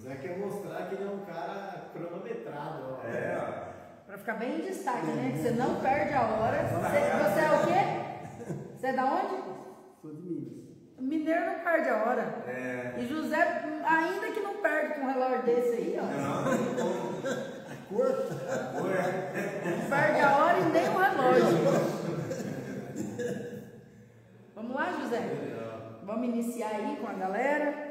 José quer mostrar que ele é um cara cronometrado. Ó. Pra ficar bem em destaque, né? Que você não perde a hora. Você é o quê? Você é da onde? Sou de Minas. Mineiro não perde a hora. E José, ainda que não perde com um relógio desse aí, ó. A cor? Não perde a hora e nem o relógio. Vamos lá, José? Vamos iniciar aí com a galera.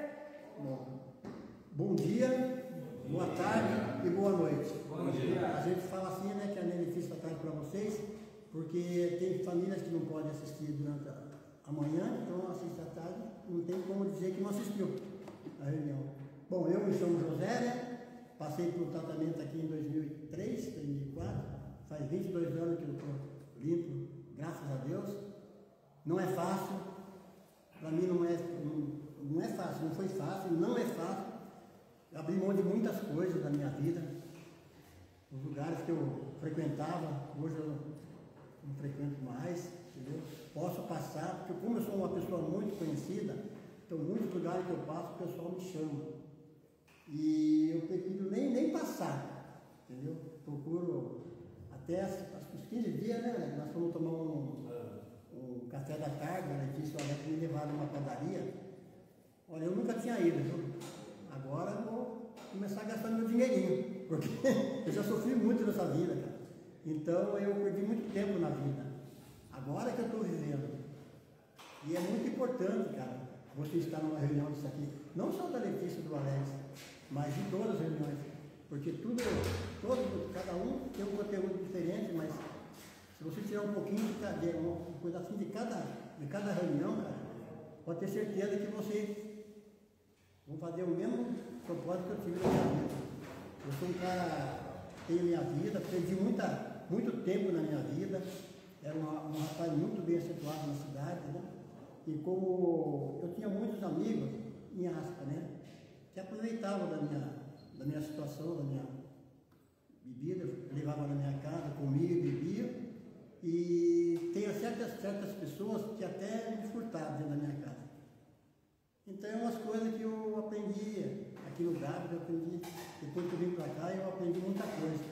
Bom dia, boa tarde e boa noite. Bom dia. A gente fala assim, né, que a Nenefício está tarde para vocês, porque tem famílias que não podem assistir durante a manhã, então assiste à tarde, não tem como dizer que não assistiu a reunião. Bom, eu me chamo José, né? Passei por um tratamento aqui em 2003, 2004, faz 22 anos que eu estou limpo, graças a Deus. Não é fácil, para mim não é fácil, não foi fácil, não é fácil. Eu abri mão de muitas coisas da minha vida, os lugares que eu frequentava, hoje eu não frequento mais, entendeu? Posso passar, porque como eu sou uma pessoa muito conhecida, então muitos lugares que eu passo o pessoal me chama. E eu prefiro nem passar, entendeu? Procuro até os 15 dias, né? Nós fomos tomar um café da tarde, a Letícia e o Alex me levaram numa padaria. Olha, eu nunca tinha ido, viu? Agora eu vou começar gastando meu dinheirinho, porque eu já sofri muito nessa vida, cara. Então eu perdi muito tempo na vida. Agora que eu estou vivendo. E é muito importante, cara, você estar numa reunião disso aqui. Não só da Letícia e do Alex, mas de todas as reuniões. Porque cada um tem um conteúdo diferente, mas se você tirar um pouquinho um pedacinho de cada reunião, cara, pode ter certeza que vocês vão fazer o mesmo propósito que eu tive na minha vida. Eu sou um cara, tenho minha vida, perdi muito tempo na minha vida, era um rapaz muito bem situado na cidade, né? E como eu tinha muitos amigos, em aspas, né? Que aproveitavam da minha situação, da minha bebida, levava na minha casa, comia e bebia. E tem certas pessoas que até me furtavam dentro da minha casa. Então é umas coisas que eu aprendi aqui no Gávea, eu aprendi, depois que eu vim para cá, eu aprendi muita coisa.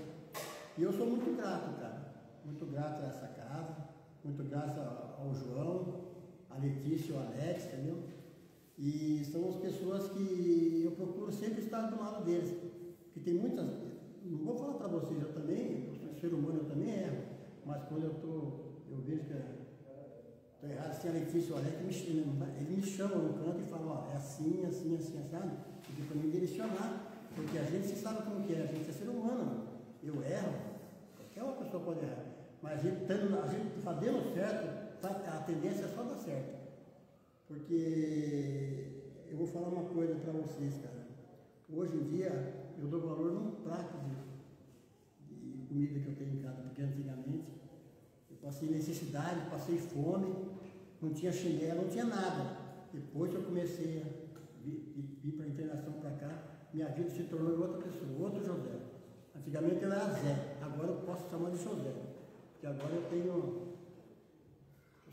E eu sou muito grato, cara. Muito grato a essa casa, muito grato ao João, a Letícia e o Alex, entendeu? E são as pessoas que eu procuro sempre estar do lado deles. Porque tem muitas, não vou falar para vocês, eu também, eu sou ser humano, eu também erro. Mas quando eu vejo que estou errado, assim, a Letícia e o Alex, eles me chamam no canto e falam, ó, é assim, assim, assim, sabe? Porque para me direcionar, porque a gente se sabe como que é, a gente é ser humano, mano. Eu erro, qualquer uma pessoa pode errar, mas a gente fazendo certo, a tendência é só dar certo. Porque eu vou falar uma coisa para vocês, cara. Hoje em dia, eu dou valor num prato de comida que eu tenho em casa, porque antigamente eu passei necessidade, passei fome, não tinha chinelo, não tinha nada. Depois que eu comecei a vir para a internação para cá, minha vida se tornou outra pessoa, outro José. Antigamente eu era Zé, agora eu posso chamar de José, porque agora eu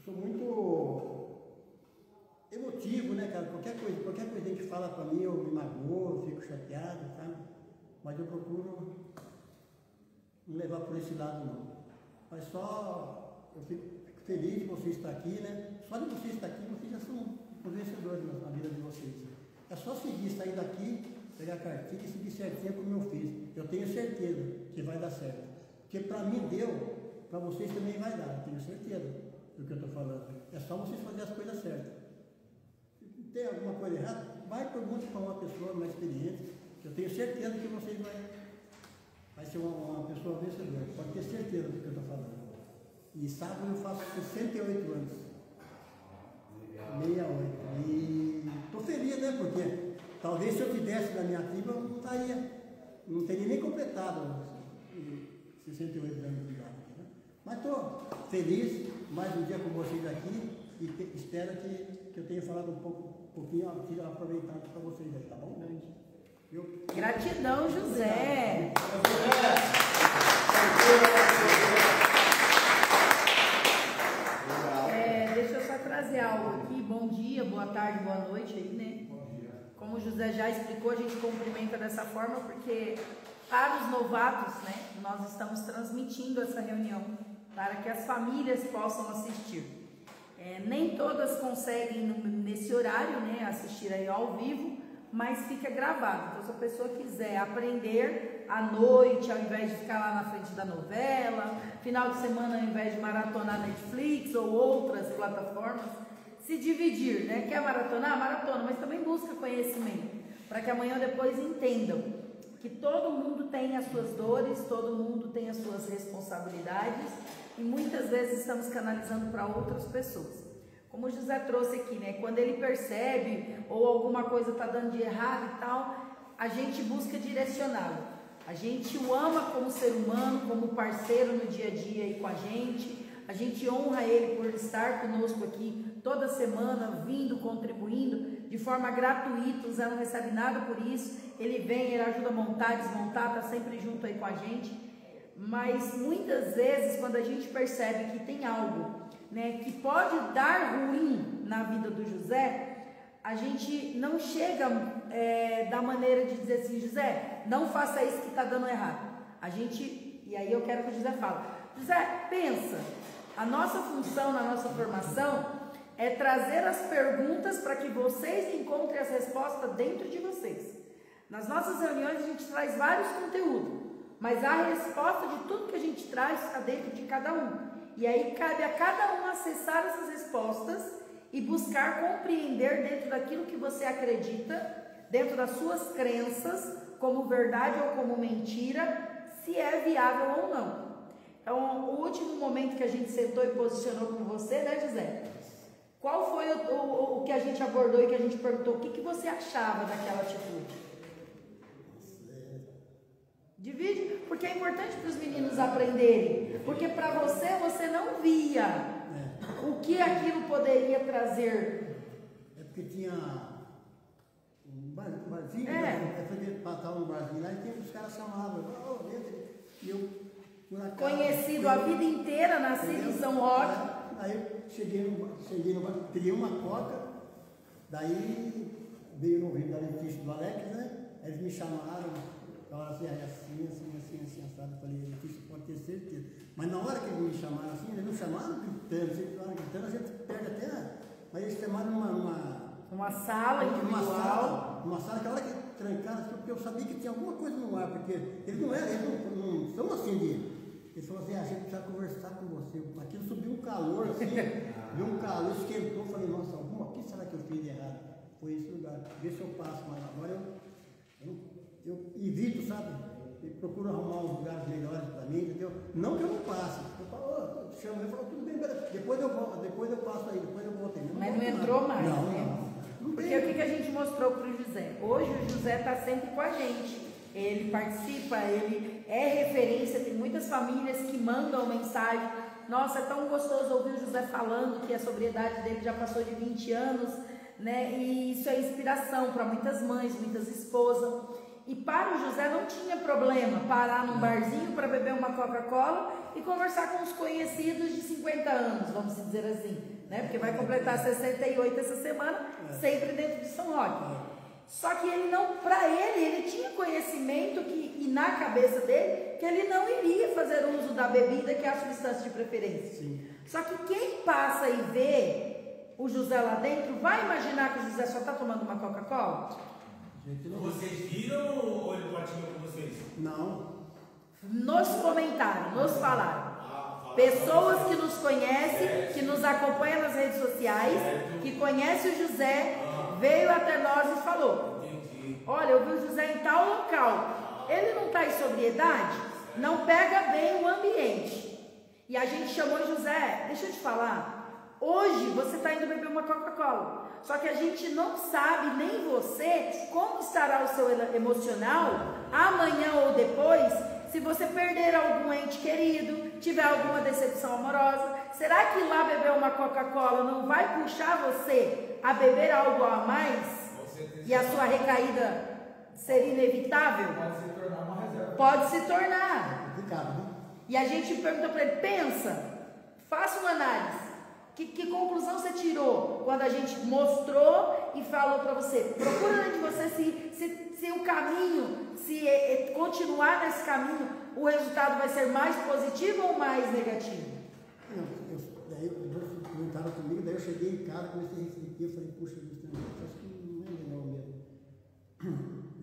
sou muito emotivo, né, cara? Qualquer coisa que fala para mim, eu me magoo, eu fico chateado, sabe? Mas eu procuro não levar por esse lado, não. Mas só, eu fico feliz de você estar aqui, né? Só de você estar aqui, vocês já são os vencedores na vida de vocês. É só seguir, sair daqui, pegar a cartilha e seguir certinho como eu fiz. Eu tenho certeza que vai dar certo. Porque para mim deu, para vocês também vai dar, eu tenho certeza do que eu estou falando. É só vocês fazerem as coisas certas. Se tem alguma coisa errada, vai e pergunte para uma pessoa mais experiente, que eu tenho certeza que vocês vai ser uma pessoa vencedora. Pode ter certeza do que eu estou falando. E sábado eu faço 68 anos. 68. E estou feliz, né? Porque talvez se eu tivesse na minha tribo, eu não teria nem completado 68 anos de idade. Né? Mas estou feliz, mais um dia com vocês aqui, e espero que eu tenha falado um pouquinho aproveitado para vocês aí, tá bom? Gratidão, José. Deixa eu só trazer algo aqui. Bom dia, boa tarde, boa noite aí, né? Como o José já explicou, a gente cumprimenta dessa forma porque para os novatos, né, nós estamos transmitindo essa reunião para que as famílias possam assistir. Nem todas conseguem nesse horário, né, assistir aí ao vivo, mas fica gravado. Então, se a pessoa quiser aprender à noite, ao invés de ficar lá na frente da novela, final de semana, ao invés de maratonar Netflix ou outras plataformas, se dividir, né? Quer maratonar? Maratona, mas também busca conhecimento, para que amanhã ou depois entendam que todo mundo tem as suas dores, todo mundo tem as suas responsabilidades e muitas vezes estamos canalizando para outras pessoas. Como o José trouxe aqui, né? Quando ele percebe ou alguma coisa está dando de errado e tal, a gente busca direcioná-lo. A gente o ama como ser humano, como parceiro no dia a dia aí com a gente honra ele por estar conosco aqui toda semana, vindo, contribuindo de forma gratuita. O Zé não recebe nada por isso, ele vem, ele ajuda a montar, desmontar, está sempre junto aí com a gente. Mas muitas vezes, quando a gente percebe que tem algo, né, que pode dar ruim na vida do José, a gente não chega da maneira de dizer assim: José, não faça isso que está dando errado. E aí eu quero que o José fale: José, pensa, a nossa função na nossa formação é trazer as perguntas para que vocês encontrem as respostas dentro de vocês. Nas nossas reuniões a gente traz vários conteúdos, mas a resposta de tudo que a gente traz está dentro de cada um. E aí cabe a cada um acessar essas respostas e buscar compreender dentro daquilo que você acredita, dentro das suas crenças, como verdade ou como mentira, se é viável ou não. Então, o último momento que a gente sentou e posicionou com você, né, José? Qual foi o que a gente abordou e que a gente perguntou? O que você achava daquela atitude? Divide, porque é importante para os meninos aprenderem. Porque para você não via o que aquilo poderia trazer. É porque tinha um barzinho, passava um barzinho lá e os caras chamavam, e eu conhecido a vida inteira, nascido em São Roque. Aí eu cheguei no bar, peguei uma coca, daí veio no ouvido da Letícia do Alex, né? Eles me chamaram, falaram assim, assado. Eu falei: Letícia, pode ter certeza. Mas na hora que eles me chamaram assim, eles não chamaram gritando, a gente perde até. Mas eles chamaram uma sala individual. Uma sala que a hora que trancaram, porque eu sabia que tinha alguma coisa no ar, porque eles não são assim de. Eles falaram assim: a gente precisa conversar com você. Aquilo subiu um calor assim, viu um calor, esquentou. Falei: nossa, o que será que eu fiz de errado? Foi esse lugar, vê se eu passo, mas agora eu evito, sabe? Eu procuro arrumar uns lugares melhores para mim, entendeu? Não que eu não passe. Eu falo, chamo ele e falo: tudo bem, depois eu passo aí, depois eu volto aí. Mas não entrou mais, não, né? Não. Porque o que a gente mostrou para o José? Hoje o José está sempre com a gente. Ele participa, ele é referência. Tem muitas famílias que mandam mensagem: nossa, é tão gostoso ouvir o José falando que a sobriedade dele já passou de 20 anos, né? E isso é inspiração para muitas mães, muitas esposas. E para o José não tinha problema parar num barzinho para beber uma Coca-Cola e conversar com os conhecidos de 50 anos, vamos dizer assim, né? Porque vai completar 68 essa semana, sempre dentro de São Roque. Só que ele não, para ele tinha conhecimento e na cabeça dele, que ele não iria fazer uso da bebida, que é a substância de preferência. Sim. Só que quem passa e vê o José lá dentro, vai imaginar que o José só está tomando uma Coca-Cola? Vocês viram ou ele partilhou com vocês? Não. Nos comentaram, nos falaram. Pessoas que nos conhecem, que nos acompanham nas redes sociais, que conhecem o José, veio até nós e falou: olha, eu vi o José em tal local, ele não está em sobriedade, não pega bem o ambiente. E a gente chamou o José: deixa eu te falar, hoje você está indo beber uma Coca-Cola, só que a gente não sabe, nem você, como estará o seu emocional amanhã ou depois, se você perder algum ente querido, tiver alguma decepção amorosa. Será que lá beber uma Coca-Cola não vai puxar você a beber algo a mais? E a sua recaída ser inevitável? Pode se tornar uma reserva. Pode se tornar. Complicado, né? E a gente perguntou para ele: pensa, faça uma análise. Que conclusão você tirou quando a gente mostrou e falou para você? Procura de você se o caminho, se continuar nesse caminho, o resultado vai ser mais positivo ou mais negativo? Daí eu perguntaram comigo, daí eu cheguei em casa, comecei a refletir, eu falei, puxa, isso acho que não é legal mesmo.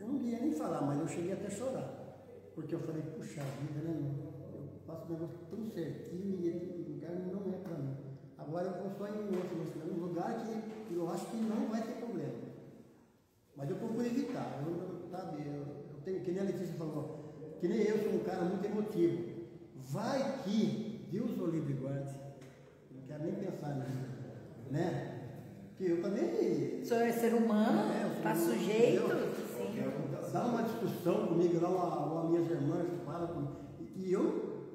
Eu não queria nem falar, mas eu cheguei até a chorar. Porque eu falei, puxa vida, né? Eu faço o negócio tão certinho e esse lugar não é para mim. Agora eu vou só em um lugar que eu acho que não vai ter problema. Mas eu procuro evitar. Eu tenho, que nem a Letícia falou, que nem eu sou um cara muito emotivo. Vai que Deus o livre e guarde. Não quero nem pensar nisso. Né? Porque eu também. O senhor é ser humano, está sujeito. Dá uma discussão comigo lá, uma minhas irmãs que falam comigo. E eu,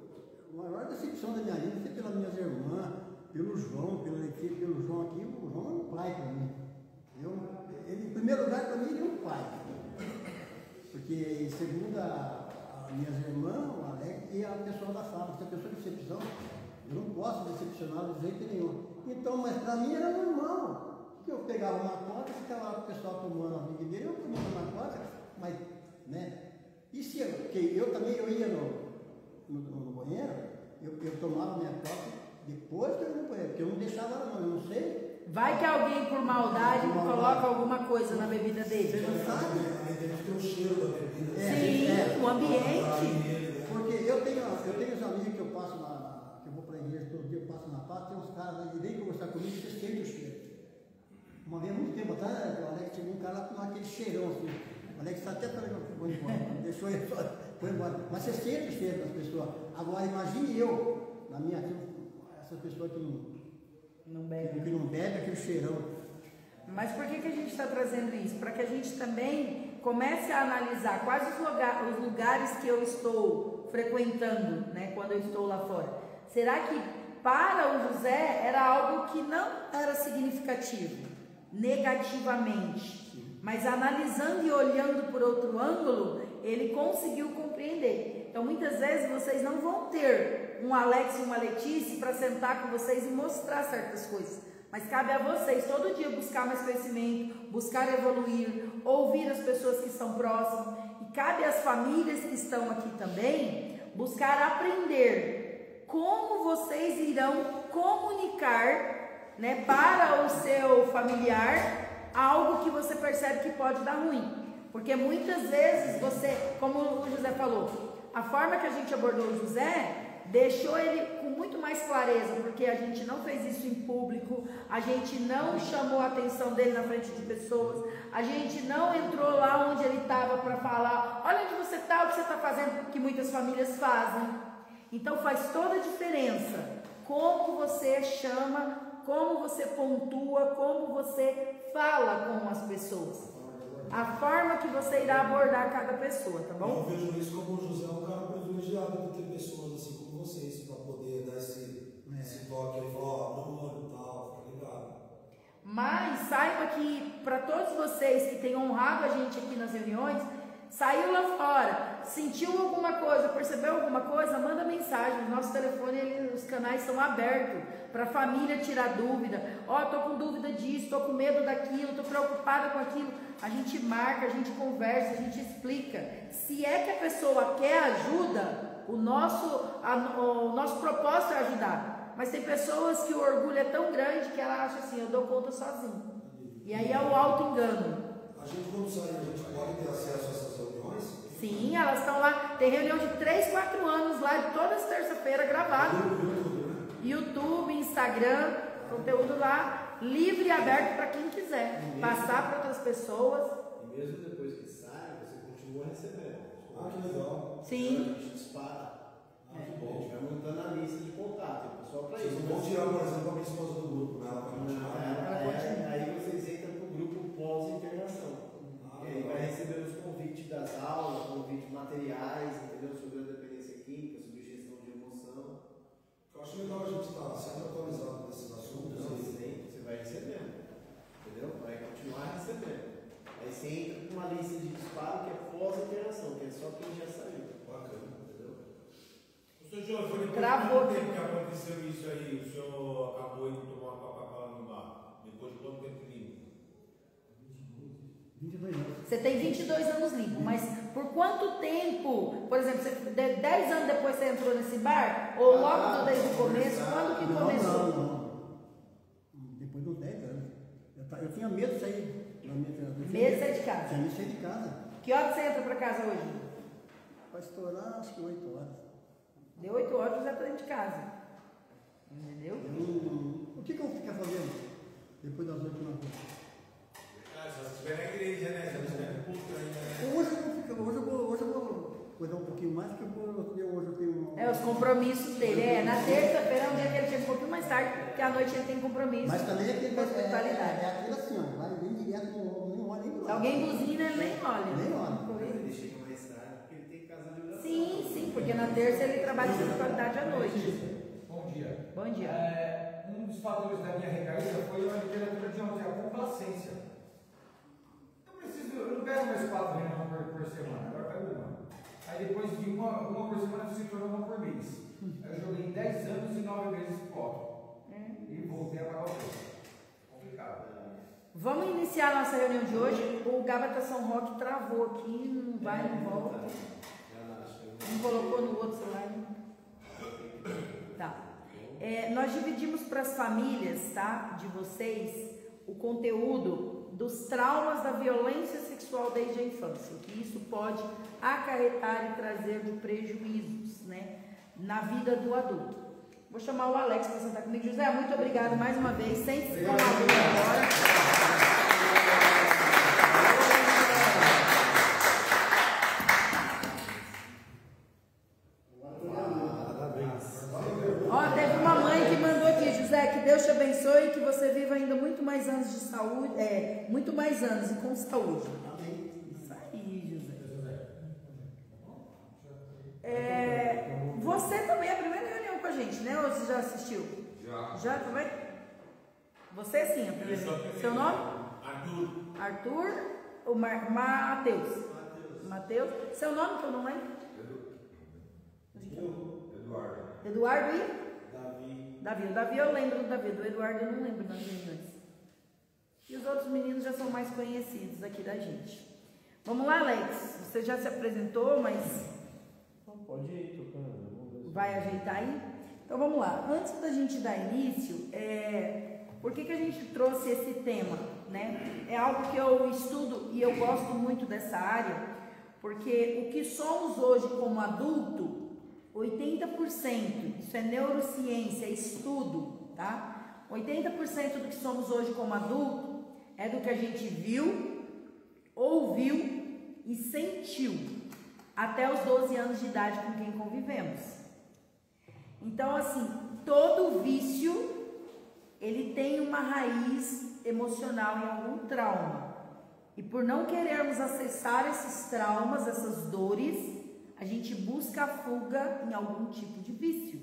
a maior decepção da minha vida foi pelas minhas irmãs, pelo João, pela Letícia, pelo João aqui. O João é um pai para mim. Ele, em primeiro lugar, para mim, ele é um pai. Porque, segundo as minhas irmãs, o Alex e a pessoa da fábrica, se a pessoa de decepção, eu não posso decepcioná-lo de jeito nenhum. Então, mas para mim era normal. Que eu pegava uma coca, ficava lá o pessoal tomando a vida dele, eu tomava uma coca, mas, né? E se eu também ia no banheiro, eu tomava minha coca depois que eu ia no banheiro, porque eu não deixava ela, não, eu não sei. Vai que alguém por maldade coloca alguma coisa na bebida dele. Você não sabe? Aí deve ter o cheiro da bebida. Sim, o ambiente. Porque eu tenho os amigos que eu passo que eu vou para a igreja todo dia, eu passo na paz, tem uns caras lá que vêm conversar comigo e você sente o cheiro. Uma vez, há muito tempo atrás, o Alex chegou um cara lá com aquele cheirão assim. O Alex está até foi embora, deixou ele só, foi embora. Mas você sente o cheiro das pessoas. Agora, imagine eu, na minha essa pessoa que não bebe aquele cheirão. Mas por que a gente está trazendo isso? Para que a gente também comece a analisar quais os lugares que eu estou frequentando, né, quando eu estou lá fora. Será que para o José era algo que não era significativo, negativamente, mas analisando e olhando por outro ângulo, ele conseguiu compreender. Então muitas vezes vocês não vão ter um Alex e uma Letícia para sentar com vocês e mostrar certas coisas, mas cabe a vocês todo dia buscar mais conhecimento, buscar evoluir, ouvir as pessoas que estão próximas, e cabe às famílias que estão aqui também buscar aprender como vocês irão comunicar, né, para o seu familiar algo que você percebe que pode dar ruim, porque muitas vezes você, como o José falou, a forma que a gente abordou o José deixou ele com muito mais clareza, porque a gente não fez isso em público, a gente não chamou a atenção dele na frente de pessoas, a gente não entrou lá onde ele estava para falar, olha onde você está, o que você está fazendo, que muitas famílias fazem. Então faz toda a diferença como você chama, como você pontua, como você fala com as pessoas, a forma que você irá abordar cada pessoa, tá bom? Eu vejo isso como o José é um cara privilegiado de ter pessoas assim como vocês, para poder dar esse toque aí, falar, Bruno e tal, tá ligado? Mas saiba que para todos vocês que têm honrado a gente aqui nas reuniões, saiu lá fora, sentiu alguma coisa, percebeu alguma coisa, manda mensagem. Nosso telefone, os canais são abertos para a família tirar dúvida. Estou com dúvida disso, estou com medo daquilo, estou preocupada com aquilo. A gente marca, a gente conversa, a gente explica. Se é que a pessoa quer ajuda, o nosso propósito é ajudar. Mas tem pessoas que o orgulho é tão grande que ela acha assim, eu dou conta sozinho. E aí é o auto-engano. A gente, quando sair, a gente pode ter acesso a essas reuniões? Sim, elas estão lá. Tem reunião de 3, 4 anos lá, todas terça-feira gravado. YouTube, Instagram, conteúdo lá, livre e aberto para quem quiser. Passar para outras pessoas. E mesmo depois que sai, você continua recebendo. Ah, que legal. Sim. A gente dispara. A gente vai montando a lista de contato. Tem pessoal para Vocês isso. não vão tirar, por exemplo, a minha esposa do grupo, né? Ela vai continuar. Aí vocês entram para o grupo pós-internação. E aí vai receber os convites das aulas, convites materiais, entendeu? Sobre a dependência química, sobre gestão de emoção. Eu acho legal a gente estar sempre atualizado nesses assuntos. Você vai recebendo, entendeu? Vai continuar recebendo. Aí você entra com uma lista de disparo que é pós-internação, que é só quem já saiu. Bacana. Entendeu? O senhor João, foi depois Travou. de quanto tempo que aconteceu isso aí? O senhor acabou indo tomar Depois de quanto tempo limpo? 22 anos. Você tem 22 anos limpo, mas por quanto tempo, por exemplo, 10 anos depois você entrou nesse bar? Ou logo desde o começo? Quando que começou? Não. Depois de uns 10 anos. Eu tinha medo de sair. Medo de sair de casa? Tinha medo de sair de casa. Que hora você entra para casa hoje? Vai estourar acho que 8 horas. Deu 8 horas você já está dentro de casa. Entendeu? O que eu vou ficar fazendo depois das 8 da noite? Ah, só se estiver na igreja, né? Se não estiver no culto ainda, né? Hoje eu vou cuidar um pouquinho mais, porque hoje eu tenho Os compromissos dele. Na terça-feira é um dia que ele chega um pouquinho mais tarde, porque à noite ele tem compromisso. Mas também é aquele com a espiritualidade. é aquilo assim, ó, vai bem direto, nem olha nem Se alguém buzina, ele nem olha. Nem olha. Ele chega mais tarde porque ele tem que casar de oração. Sim, porque na terça ele trabalha de espiritualidade à noite. Bom dia. Bom dia. Um dos fatores da minha recaída foi a literatura de ontem, a complacência. Eu não pego mais 4 reuniões por semana, agora pego uma. Aí depois de uma por semana se tornou uma por mês. Aí eu joguei 10 anos e 9 meses de copo. E voltei a pagar o preço. Complicado. Vamos iniciar a nossa reunião de hoje. O Gabata São Roque travou aqui, não vai, não volta. Não colocou no outro celular. Tá. Nós dividimos para as famílias, tá, de vocês, o conteúdo dos traumas da violência sexual desde a infância, o que isso pode acarretar e trazer de prejuízos, né, na vida do adulto. Vou chamar o Alex para sentar comigo. José, muito obrigado mais uma vez. Sente-se com a dúvida agora. Teve uma mãe que mandou aqui, José, que Deus te abençoe e que você viva ainda muito mais anos de saúde, muito mais anos e com saúde. Isso aí, José. Você também é a primeira reunião com a gente, né? Ou você já assistiu? Já também? Você sim, a primeira reunião. Seu nome? Arthur. O Mateus. Seu nome que eu não lembro? Eduardo e? Davi. O Davi eu lembro do Davi. Do Eduardo eu não lembro das meninas. E os outros meninos já são mais conhecidos aqui da gente. Vamos lá, Alex. Você já se apresentou, mas... Pode ir tocando. Vai ajeitar aí? Então vamos lá. Antes da gente dar início, por que a gente trouxe esse tema, né? É algo que eu estudo e eu gosto muito dessa área, porque o que somos hoje como adulto, 80%, isso é neurociência, estudo, tá? 80% do que somos hoje como adulto é do que a gente viu, ouviu e sentiu até os 12 anos de idade com quem convivemos. Então, assim, todo vício, ele tem uma raiz emocional em algum trauma. E por não querermos acessar esses traumas, essas dores, a gente busca a fuga em algum tipo de vício.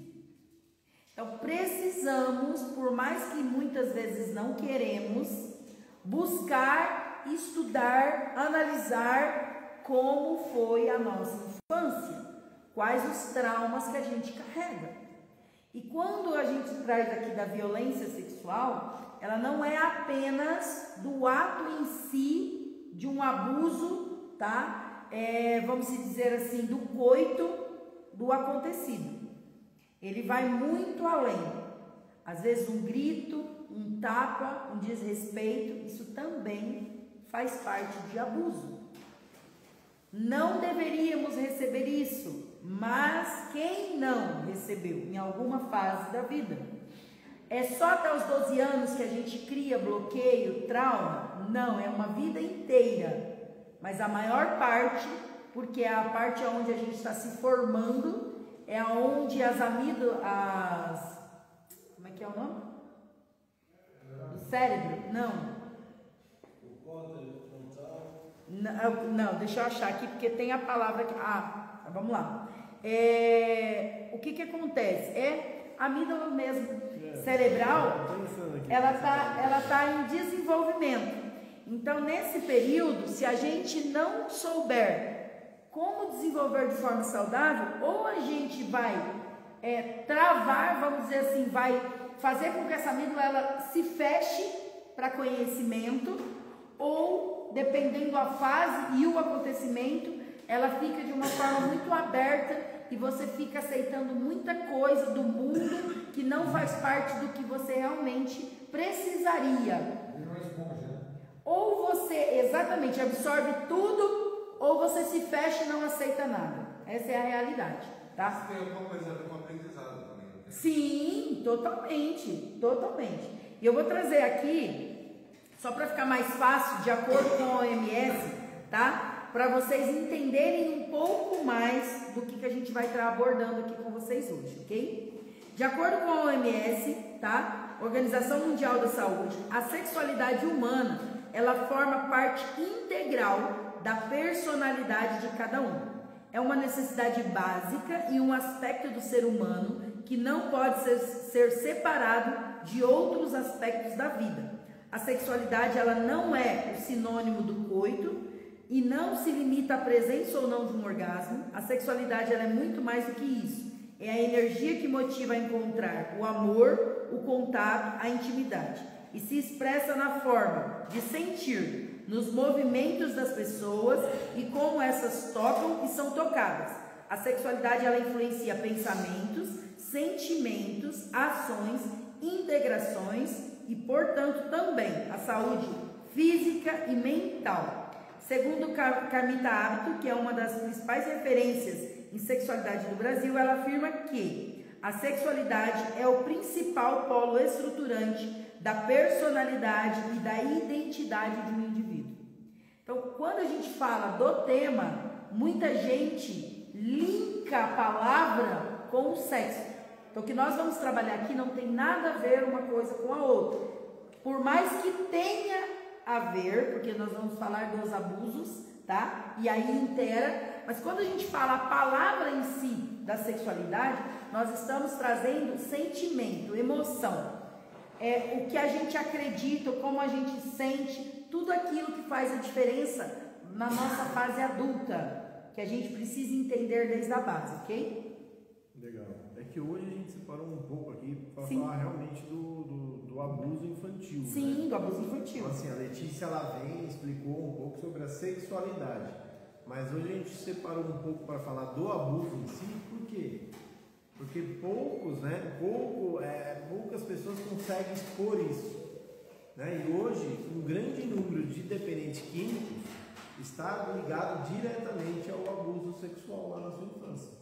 Então precisamos, por mais que muitas vezes não queremos, buscar, estudar, analisar como foi a nossa infância, quais os traumas que a gente carrega. E quando a gente traz aqui da violência sexual, ela não é apenas do ato em si, de um abuso, tá? Vamos dizer assim, do coito, do acontecido. Ele vai muito além. Às vezes um grito, um tapa, um desrespeito, isso também faz parte de abuso. Não deveríamos receber isso, mas quem não recebeu em alguma fase da vida? É só até os 12 anos que a gente cria bloqueio, trauma? Não, é uma vida inteira. Mas a maior parte, porque é a parte onde a gente está se formando, é onde as amígdalas, como é que é o nome? Do cérebro? Não. O córtex frontal. Não, deixa eu achar aqui, porque tem a palavra aqui. Vamos lá. O que acontece? A amígdala mesmo, cerebral, ela tá em desenvolvimento. Então, nesse período, se a gente não souber como desenvolver de forma saudável, ou a gente vai travar, vamos dizer assim, vai fazer com que essa amígdala ela se feche para conhecimento, ou, dependendo da fase e o acontecimento, ela fica de uma forma muito aberta e você fica aceitando muita coisa do mundo que não faz parte do que você realmente precisaria. Vira uma esponja, né? Ou você exatamente absorve tudo, ou você se fecha e não aceita nada. Essa é a realidade, tá? Tem alguma coisa a ver com aprendizado também, não tem? Sim, totalmente, totalmente. E eu vou trazer aqui, só para ficar mais fácil, de acordo com a OMS, tá? Para vocês entenderem um pouco mais do que a gente vai estar abordando aqui com vocês hoje, ok? De acordo com a OMS, tá? Organização Mundial da Saúde, a sexualidade humana, ela forma parte integral da personalidade de cada um. É uma necessidade básica e um aspecto do ser humano que não pode ser separado de outros aspectos da vida. A sexualidade, ela não é o sinônimo do coito e não se limita à presença ou não de um orgasmo. A sexualidade, ela é muito mais do que isso. É a energia que motiva a encontrar o amor, o contato, a intimidade. E se expressa na forma de sentir, nos movimentos das pessoas e como essas tocam e são tocadas. A sexualidade, ela influencia pensamentos, sentimentos, ações, integrações e, portanto, também a saúde física e mental. Segundo Carmita Hábito, que é uma das principais referências em sexualidade do Brasil, ela afirma que a sexualidade é o principal polo estruturante da personalidade e da identidade de um indivíduo. Então, quando a gente fala do tema, muita gente linka a palavra com o sexo. Então, o que nós vamos trabalhar aqui não tem nada a ver uma coisa com a outra. Por mais que tenha a ver, porque nós vamos falar dos abusos, tá? E aí intera, mas quando a gente fala a palavra em si da sexualidade, nós estamos trazendo sentimento, emoção. O que a gente acredita, como a gente sente, tudo aquilo que faz a diferença na nossa fase adulta, que a gente precisa entender desde a base, ok? Legal. É que hoje a gente separou um pouco aqui para Sim. falar realmente do abuso infantil. Sim, né? do abuso infantil. Então, assim, a Letícia, ela vem e explicou um pouco sobre a sexualidade, mas hoje a gente separou um pouco para falar do abuso em si. Por quê? Porque poucas pessoas conseguem expor isso, né? E hoje um grande número de dependentes químicos está ligado diretamente ao abuso sexual lá na sua infância.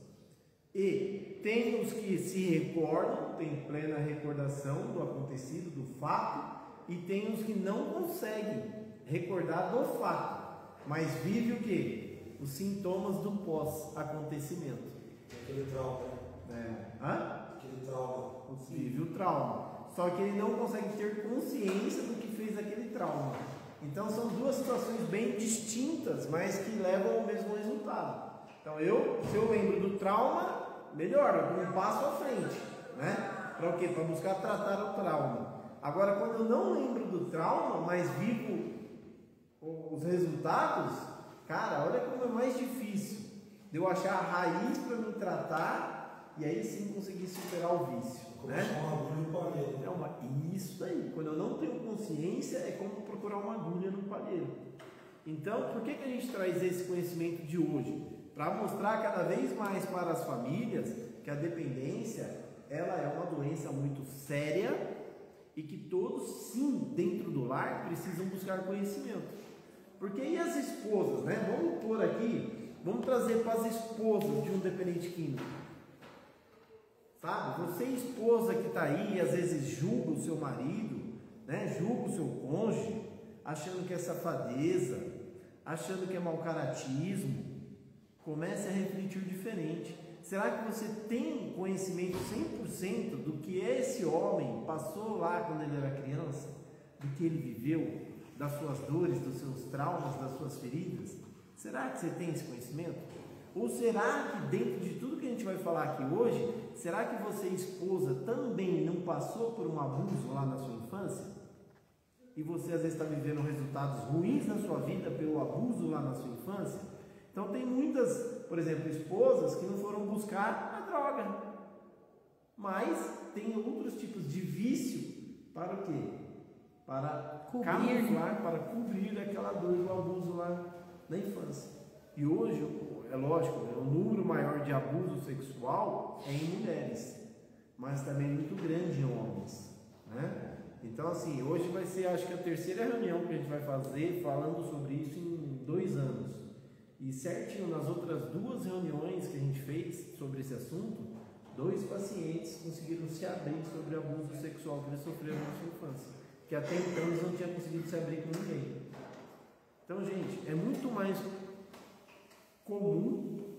E tem os que se recordam, tem plena recordação do acontecido, do fato, e tem os que não conseguem recordar do fato, mas vive o quê? Os sintomas do pós-acontecimento. Aquele trauma. Aquele trauma. Vive o trauma. Só que ele não consegue ter consciência do que fez aquele trauma. Então são duas situações bem distintas, mas que levam ao mesmo resultado. Então se eu lembro do trauma, melhor, eu dou um passo à frente, né? Para o quê? Para buscar tratar o trauma. Agora, quando eu não lembro do trauma, mas vivo os resultados, cara, olha como é mais difícil de eu achar a raiz para me tratar e aí sim conseguir superar o vício, né? Isso aí, quando eu não tenho consciência, é como procurar uma agulha no palheiro. Então, por que a gente traz esse conhecimento de hoje? Para mostrar cada vez mais para as famílias que a dependência, ela é uma doença muito séria e que todos, sim, dentro do lar, precisam buscar conhecimento. Porque e as esposas, né? Vamos pôr aqui, vamos trazer para as esposas de um dependente químico. Sabe? Você, esposa que está aí, às vezes julga o seu marido, né? Julga o seu cônjuge, achando que é safadeza, achando que é mau caratismo. Comece a refletir diferente. Será que você tem conhecimento 100% do que esse homem passou lá quando ele era criança? Do que ele viveu? Das suas dores, dos seus traumas, das suas feridas? Será que você tem esse conhecimento? Ou será que dentro de tudo que a gente vai falar aqui hoje, será que você, esposa, também não passou por um abuso lá na sua infância? E você às vezes está vivendo resultados ruins na sua vida pelo abuso lá na sua infância? Então tem muitas, por exemplo, esposas que não foram buscar a droga, mas tem outros tipos de vício para o quê? para Cobrir. camuflar, para cobrir aquela dor do abuso lá na infância. E hoje, é lógico, né, o número maior de abuso sexual é em mulheres, mas também muito grande em homens, né? Então, assim, hoje vai ser, acho que a terceira reunião que a gente vai fazer falando sobre isso em 2 anos. E certinho, nas outras 2 reuniões que a gente fez sobre esse assunto, 2 pacientes conseguiram se abrir sobre o abuso sexual que eles sofreram na sua infância, que até então eles não tinham conseguido se abrir com ninguém. Então, gente, é muito mais comum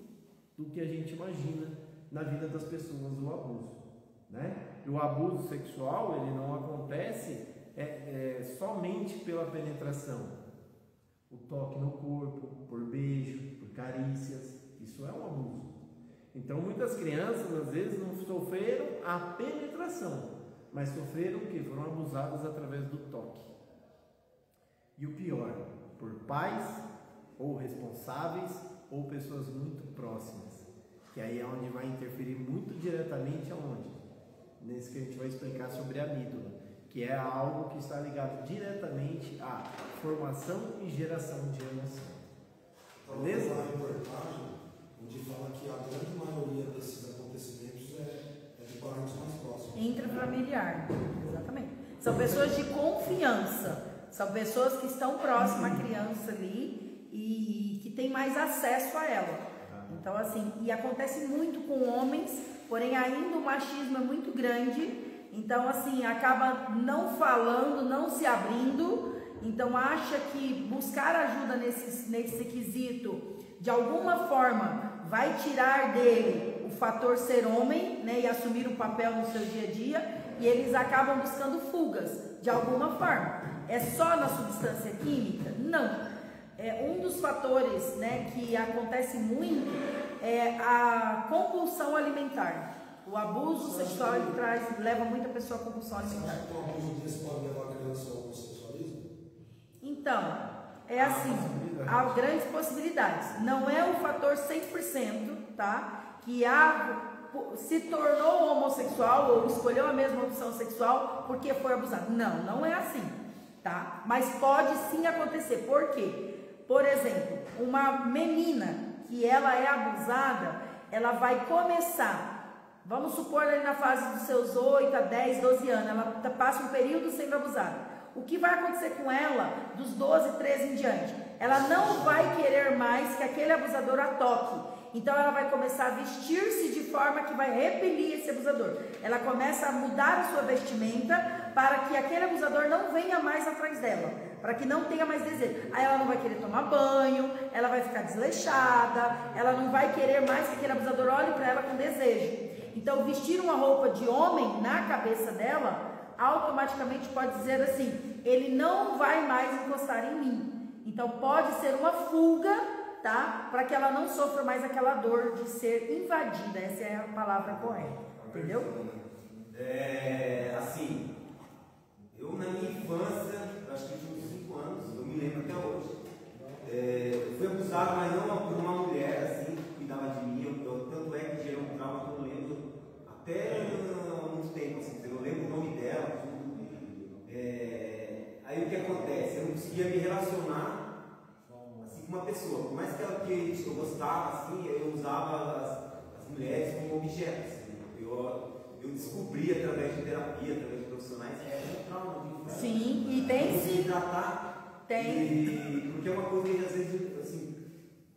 do que a gente imagina na vida das pessoas o abuso, né? E o abuso sexual, ele não acontece somente pela penetração, o toque no corpo, por beijo, por carícias, isso é um abuso. Então muitas crianças às vezes não sofreram a penetração, mas sofreram o que? Foram abusadas através do toque. E o pior, por pais ou responsáveis ou pessoas muito próximas, que aí é onde vai interferir muito diretamente aonde? Nesse que a gente vai explicar sobre a amígdala, que é algo que está ligado diretamente à formação e geração de emoção. Beleza? Uma reportagem onde fala que a grande maioria desses acontecimentos é de parentes mais próximos. Intrafamiliar, exatamente. São pessoas de confiança, são pessoas que estão próximas à criança ali e que têm mais acesso a ela. Então, assim, e acontece muito com homens, porém ainda o machismo é muito grande, então, assim, acaba não falando, não se abrindo, então acha que buscar ajuda nesse quesito, de alguma forma, vai tirar dele o fator ser homem, né, e assumir o papel no seu dia a dia, e eles acabam buscando fugas, de alguma forma. É só na substância química? Não. Um dos fatores, né, que acontece muito é a compulsão alimentar. O abuso sexual leva muita pessoa à compulsão alimentar. Você acha que um abuso desse pode levar a criança ao homossexualismo? Então, é assim, há grandes possibilidades. Não é um fator 100%, tá? Que se tornou homossexual ou escolheu a mesma opção sexual porque foi abusado. Não, não é assim, tá? Mas pode sim acontecer. Por quê? Por exemplo, uma menina que ela é abusada, ela vai começar, vamos supor ali na fase dos seus 8 a 10, 12 anos, ela passa um período sendo abusada. O que vai acontecer com ela dos 12, 13 em diante? Ela não vai querer mais que aquele abusador a toque. Então ela vai começar a vestir-se de forma que vai repelir esse abusador. Ela começa a mudar a sua vestimenta para que aquele abusador não venha mais atrás dela, para que não tenha mais desejo. Aí ela não vai querer tomar banho, ela vai ficar desleixada, ela não vai querer mais que aquele abusador olhe para ela com desejo. Então vestir uma roupa de homem na cabeça dela automaticamente pode dizer assim: ele não vai mais encostar em mim. Então pode ser uma fuga, tá? Para que ela não sofra mais aquela dor de ser invadida. Essa é a palavra correta, entendeu? Assim, eu na minha infância, acho que tinha uns 5 anos, eu me lembro até hoje, eu fui abusado, mas não por uma mulher assim, que cuidava de mim. Tanto é que gerou um trauma que eu não lembro até há muito tempo, assim, eu lembro o nome dela, tudo. Aí o que acontece? Eu não conseguia me relacionar assim com uma pessoa, por mais que eu gostava, assim, eu usava as mulheres como objetos. Assim. Eu descobri através de terapia, através de profissionais, que é um trauma de infância. Sim, e tem sim. Tratar, tem. Porque é uma coisa que às vezes, assim,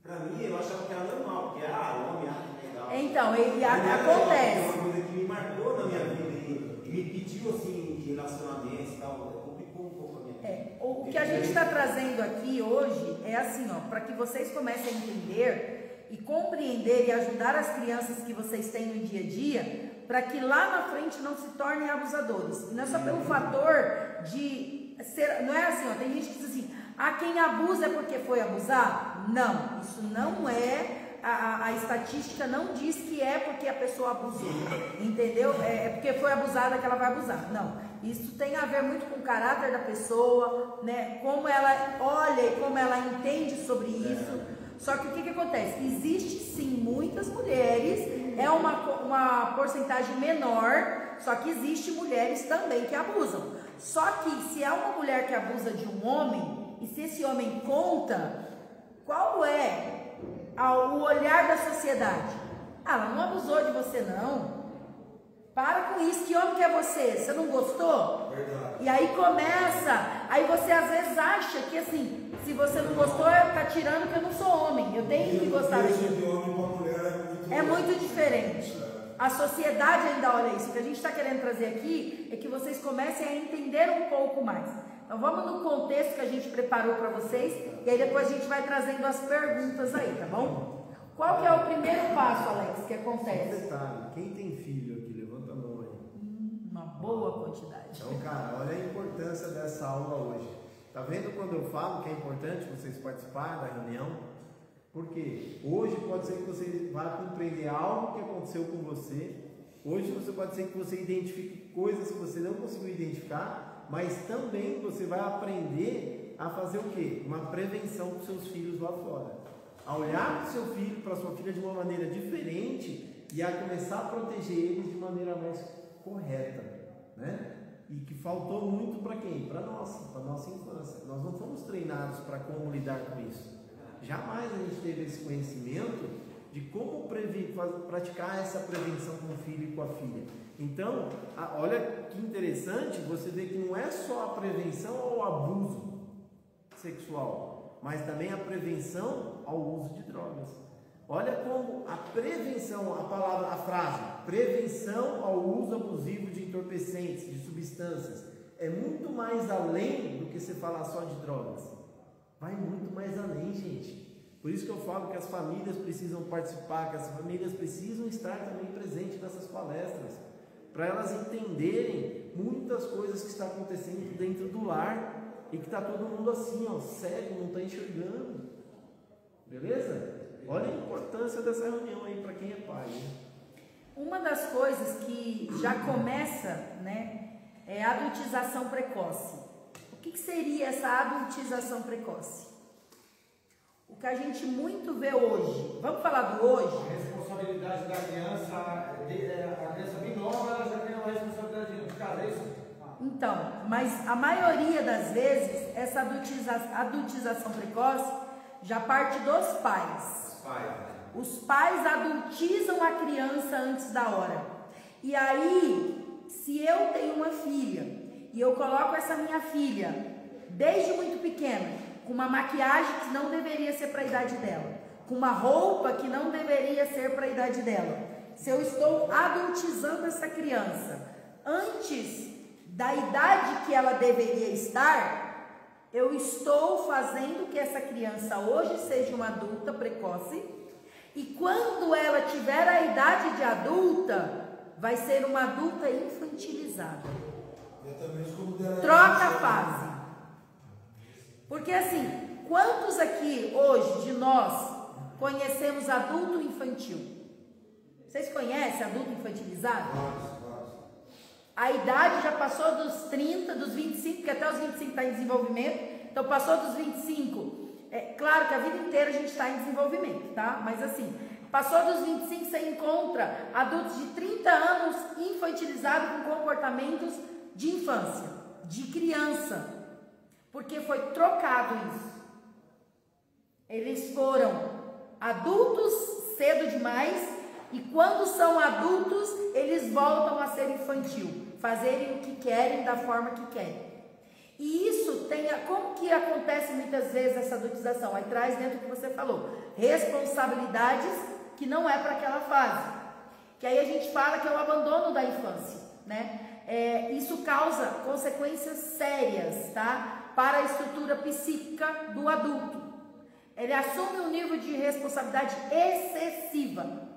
pra mim eu achava que era normal, porque homem, legal. Então, acontece. É uma coisa que me marcou na minha vida e me pediu, assim, de relacionamentos e tal, complicou um pouco a minha vida. O que a gente está trazendo aqui hoje é assim, ó, para que vocês comecem a entender e compreender e ajudar as crianças que vocês têm no dia a dia, para que lá na frente não se tornem abusadores. Não é só pelo fator de ser, não é assim, ó, tem gente que diz assim: quem abusa é porque foi abusado? Não, isso não é. A estatística não diz que é porque a pessoa abusou, entendeu? É porque foi abusada que ela vai abusar. Não, isso tem a ver muito com o caráter da pessoa, né? Como ela olha e como ela entende sobre isso. Só que o que acontece? Existe sim muitas mulheres, é uma porcentagem menor, só que existe mulheres também que abusam. Só que se é uma mulher que abusa de um homem, e se esse homem conta, qual é o olhar da sociedade? Ela não abusou de você não. Para com isso, que homem que é você? Você não gostou? Verdade. E aí começa, aí você às vezes acha que assim, se você não gostou, tá tirando que eu não sou homem, eu tenho que gostar disso. disso. De homem para mulher É muito diferente. A sociedade ainda olha isso. O que a gente está querendo trazer aqui é que vocês comecem a entender um pouco mais. Então vamos no contexto que a gente preparou para vocês, e aí depois a gente vai trazendo as perguntas aí, tá bom? Qual que é o primeiro passo, Alex, que acontece? Detalhe, quem tem filho aqui, levanta a mão aí. Uma boa quantidade. Então, cara, olha a importância dessa aula hoje. Tá vendo quando eu falo que é importante vocês participarem da reunião? Porque hoje pode ser que você vá compreender algo que aconteceu com você. Hoje você pode ser que você identifique coisas que você não conseguiu identificar, mas também você vai aprender a fazer o quê? Uma prevenção para os seus filhos lá fora. A olhar para o seu filho, para a sua filha de uma maneira diferente e a começar a proteger eles de maneira mais correta, né? E que faltou muito para quem? Para nossa infância. Nós não fomos treinados para como lidar com isso. Jamais a gente teve esse conhecimento de como praticar essa prevenção com o filho e com a filha. Então, olha que interessante, você vê que não é só a prevenção ao abuso sexual, mas também a prevenção ao uso de drogas. Olha como a prevenção, a frase, prevenção ao uso abusivo de entorpecentes, de substâncias, é muito mais além do que você falar só de drogas. Vai muito mais além, gente. Por isso que eu falo que as famílias precisam participar, que as famílias precisam estar também presentes nessas palestras, para elas entenderem muitas coisas que estão acontecendo dentro do lar e que está todo mundo assim, ó, cego, não está enxergando. Beleza? Olha a importância dessa reunião aí para quem é pai, né? Uma das coisas que já começa, né, é a adultização precoce. O que seria essa adultização precoce? O que a gente muito vê hoje. Vamos falar do hoje? A responsabilidade da criança, a criança bem nova, ela já tem uma responsabilidade de casa, é isso? Então, mas a maioria das vezes, essa adultização precoce já parte dos pais. Os pais adultizam a criança antes da hora. E aí, se eu tenho uma filha e eu coloco essa minha filha desde muito pequena com uma maquiagem que não deveria ser para a idade dela, com uma roupa que não deveria ser para a idade dela, se eu estou adultizando essa criança antes da idade que ela deveria estar, eu estou fazendo que essa criança hoje seja uma adulta precoce, e quando ela tiver a idade de adulta, vai ser uma adulta infantilizada. Troca a fase. Porque assim, quantos aqui hoje de nós conhecemos adulto infantil? Vocês conhecem adulto infantilizado? A idade já passou dos 30, dos 25, porque até os 25 está em desenvolvimento, então passou dos 25. É claro que a vida inteira a gente está em desenvolvimento, tá? Mas assim, passou dos 25, você encontra adultos de 30 anos infantilizados com comportamentos de infância, de criança, porque foi trocado isso. Eles foram adultos cedo demais e quando são adultos, eles voltam a ser infantil, fazerem o que querem, da forma que querem. E isso tem, como que acontece muitas vezes essa adultização? Aí traz dentro do que você falou, responsabilidades que não é para aquela fase. Que aí a gente fala que é o abandono da infância, né? Isso causa consequências sérias, tá? Para a estrutura psíquica do adulto. Ele assume um nível de responsabilidade excessiva.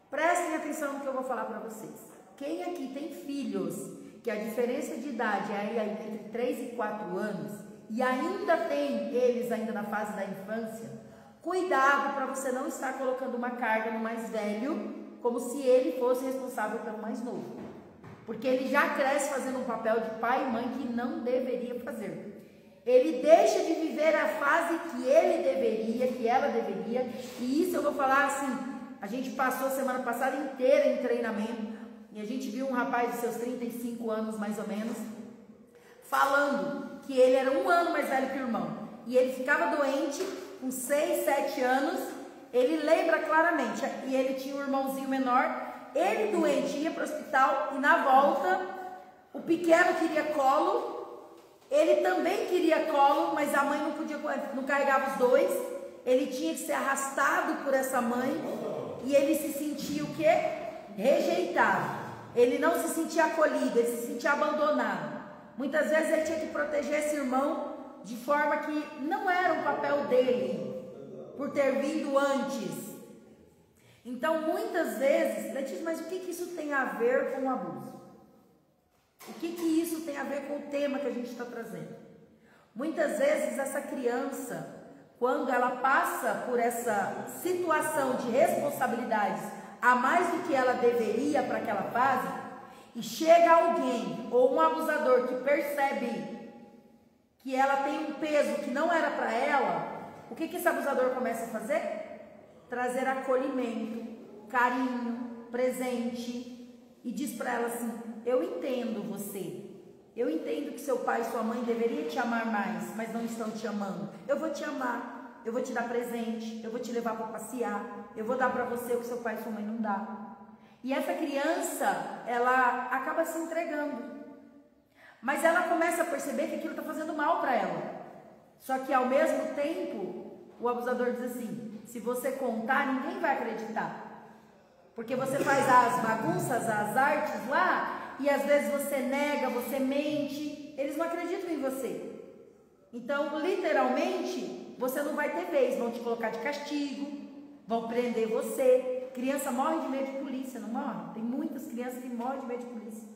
Prestem atenção no que eu vou falar para vocês. Quem aqui tem filhos que a diferença de idade é aí entre 3 e 4 anos e ainda tem eles ainda na fase da infância, cuidado para você não estar colocando uma carga no mais velho como se ele fosse responsável pelo mais novo, porque ele já cresce fazendo um papel de pai e mãe que não deveria fazer. Ele deixa de viver a fase que ele deveria, que ela deveria, e isso eu vou falar assim, a gente passou a semana passada inteira em treinamento, e a gente viu um rapaz de seus 35 anos, mais ou menos, falando que ele era 1 ano mais velho que o irmão. E ele ficava doente com 6, 7 anos. Ele lembra claramente. E ele tinha um irmãozinho menor. Ele doente ia para o hospital e na volta o pequeno queria colo. Ele também queria colo, mas a mãe não podia, não carregava os dois. Ele tinha que ser arrastado por essa mãe. E ele se sentia o quê? Rejeitado. Ele não se sentia acolhido, ele se sentia abandonado. Muitas vezes ele tinha que proteger esse irmão de forma que não era o papel dele, por ter vindo antes. Então, muitas vezes, Letícia, mas o que isso tem a ver com o abuso? O que isso tem a ver com o tema que a gente está trazendo? Muitas vezes essa criança, quando ela passa por essa situação de responsabilidades a mais do que ela deveria para aquela fase, e chega alguém ou um abusador que percebe que ela tem um peso que não era para ela, o que esse abusador começa a fazer? Trazer acolhimento, carinho, presente, e diz para ela assim: eu entendo você, eu entendo que seu pai e sua mãe deveriam te amar mais, mas não estão te amando. Eu vou te amar, eu vou te dar presente, eu vou te levar para passear, eu vou dar para você o que seu pai e sua mãe não dão. E essa criança, ela acaba se entregando, mas ela começa a perceber que aquilo está fazendo mal para ela. Só que ao mesmo tempo, o abusador diz assim: se você contar, ninguém vai acreditar, porque você faz as bagunças, as artes lá, e às vezes você nega, você mente, eles não acreditam em você. Então, literalmente, você não vai ter vez, vão te colocar de castigo, vão prender você. Criança morre de medo de polícia, não morre? Tem muitas crianças que morrem de medo de polícia,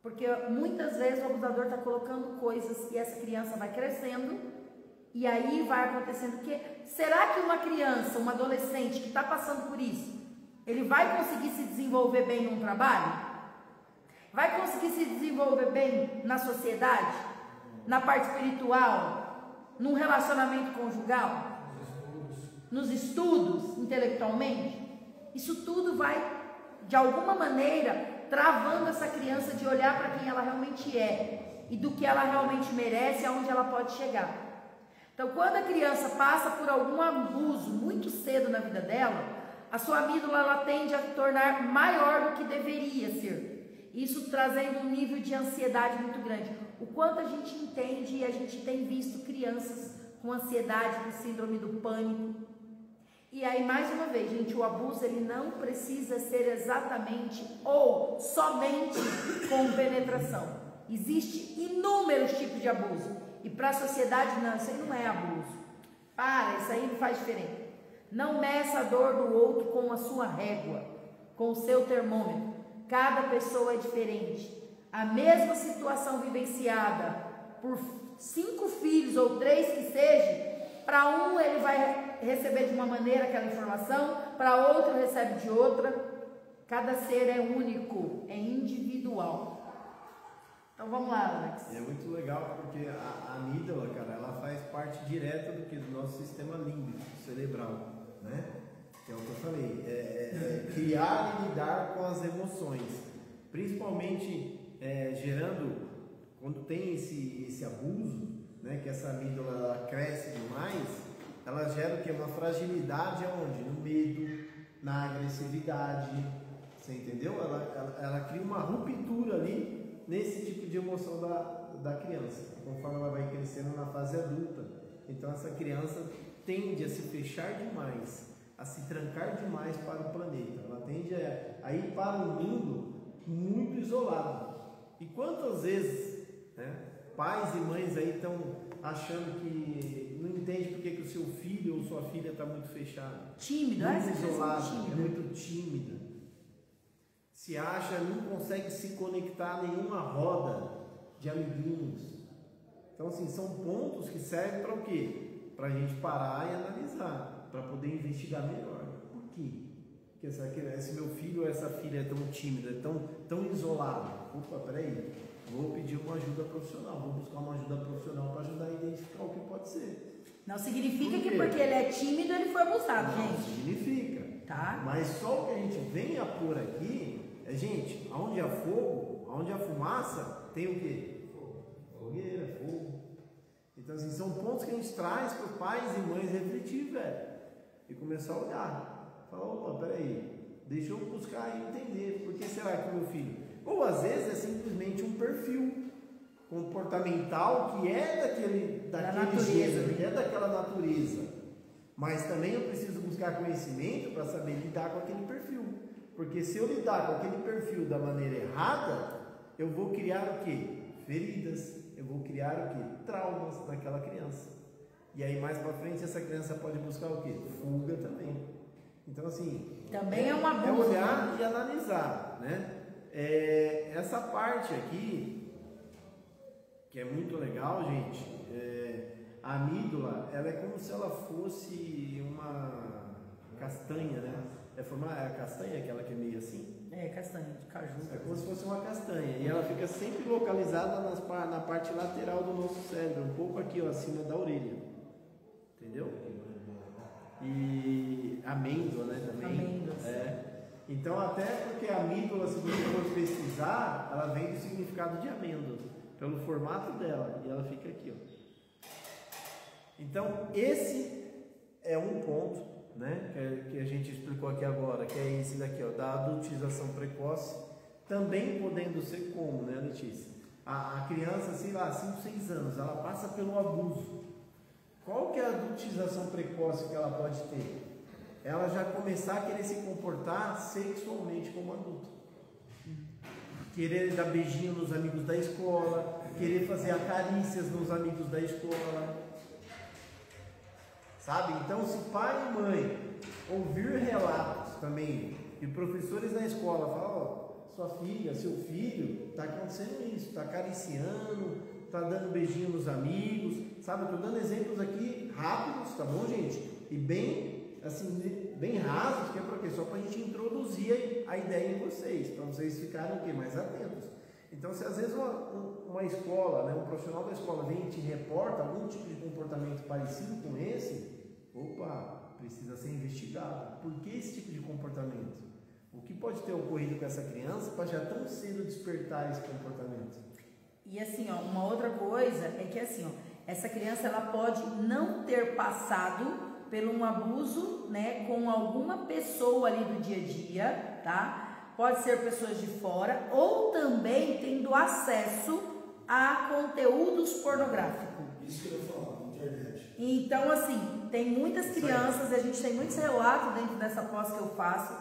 porque muitas vezes o abusador está colocando coisas e essa criança vai crescendo, e aí vai acontecendo o quê? Será que uma criança, um adolescente que está passando por isso, ele vai conseguir se desenvolver bem num trabalho? Vai conseguir se desenvolver bem na sociedade? Na parte espiritual? Num relacionamento conjugal? Nos estudos, intelectualmente? Isso tudo vai, de alguma maneira, travando essa criança de olhar para quem ela realmente é e do que ela realmente merece, aonde ela pode chegar. Então, quando a criança passa por algum abuso muito cedo na vida dela, a sua amígdala ela tende a tornar maior do que deveria ser. Isso trazendo um nível de ansiedade muito grande. O quanto a gente entende e a gente tem visto crianças com ansiedade, com síndrome do pânico. E aí, mais uma vez, gente, o abuso ele não precisa ser exatamente ou somente com penetração. Existem inúmeros tipos de abuso. E para a sociedade, não, isso aí não é abuso. Isso aí não faz diferença. Não meça a dor do outro com a sua régua, com o seu termômetro. Cada pessoa é diferente. A mesma situação vivenciada por 5 filhos ou 3 que seja, para um ele vai receber de uma maneira aquela informação, para outro recebe de outra. Cada ser é único, é individual. Então vamos lá, Alex. É muito legal porque a amígdala, cara, ela faz parte direta do nosso sistema límbico cerebral, né? Que é o que eu falei, criar e lidar com as emoções, principalmente gerando, quando tem esse abuso, né, que essa amígdala ela cresce demais, ela gera o que? Uma fragilidade aonde? No medo, na agressividade, você entendeu? Ela cria uma ruptura ali nesse tipo de emoção da criança, conforme ela vai crescendo na fase adulta. Então essa criança tende a se fechar demais, a se trancar demais para o planeta, ela tende a ir para um mundo muito isolado. E quantas vezes, né, pais e mães aí estão achando que não entende porque que o seu filho ou sua filha está muito fechado, tímido, muito isolado, muito tímida, se acha, não consegue se conectar a nenhuma roda de amiguinhos. Então assim, são pontos que servem para o quê? Para a gente parar e analisar, para poder investigar melhor. Por quê? Porque esse meu filho ou essa filha é tão tímida, tão isolado. Opa, peraí, vou pedir uma ajuda profissional, vou buscar uma ajuda profissional para ajudar a identificar o que pode ser. Não significa que porque ele é tímido ele foi abusado, não, gente. Significa. Tá. Mas só o que a gente vem a pôr aqui é, gente, aonde há fogo, aonde há fumaça, tem o quê? Então, assim, são pontos que a gente traz para os pais e mães refletir, velho, e começar a olhar. Falar, opa, peraí, deixa eu buscar e entender, por que será que o meu filho... Ou às vezes é simplesmente um perfil comportamental que é daquele gênero, que é daquela natureza. Mas também eu preciso buscar conhecimento para saber lidar com aquele perfil. Porque se eu lidar com aquele perfil da maneira errada, eu vou criar o quê? Feridas. Eu vou criar o quê? Traumas naquela criança. E aí mais para frente essa criança pode buscar o quê? Fuga também. Então assim... Também é uma boa. É olhar e analisar, né? Essa parte aqui, que é muito legal, gente, a amígdala, ela é como se ela fosse uma castanha, né? É a castanha, aquela que é meio assim? É, castanha, de caju. É como se fosse uma castanha. E ela fica sempre localizada na parte lateral do nosso cérebro, um pouco aqui, ó, acima da orelha. Entendeu? E amêndoa, né, também. Amêndoas. Então, até porque a amígdala, se você for pesquisar, ela vem do significado de amêndoa, pelo formato dela, e ela fica aqui, ó. Então, esse é um ponto, né, que a gente explicou aqui agora, que é esse daqui, ó, da adultização precoce, também podendo ser como, né, Letícia? A criança, sei lá, 5, 6 anos, ela passa pelo abuso. Qual que é a adultização precoce que ela pode ter? Ela já começar a querer se comportar sexualmente como adulto. Querer dar beijinho nos amigos da escola, querer fazer acarícias nos amigos da escola. Sabe? Então, se pai e mãe ouvir relatos também, e professores na escola falam, ó, sua filha, seu filho, está acontecendo isso, está acariciando, está dando beijinho nos amigos, sabe? Eu estou dando exemplos aqui rápidos, tá bom, gente? E bem, assim, bem rasos, que é para quê? Só para a gente introduzir a ideia em vocês, para vocês ficarem o quê? Mais atentos. Então, se às vezes uma escola, né, um profissional da escola vem e te reporta algum tipo de comportamento parecido com esse, opa, precisa ser investigado. Por que esse tipo de comportamento? O que pode ter ocorrido com essa criança para já tão cedo despertar esse comportamento? E assim, ó, uma outra coisa é que assim, ó, essa criança ela pode não ter passado por um abuso, né, com alguma pessoa ali do dia a dia, tá? Pode ser pessoas de fora ou também tendo acesso a conteúdos pornográficos. Isso que eu ia falar, na internet. Então, assim, tem muitas crianças, a gente tem muitos relatos dentro dessa pós que eu faço,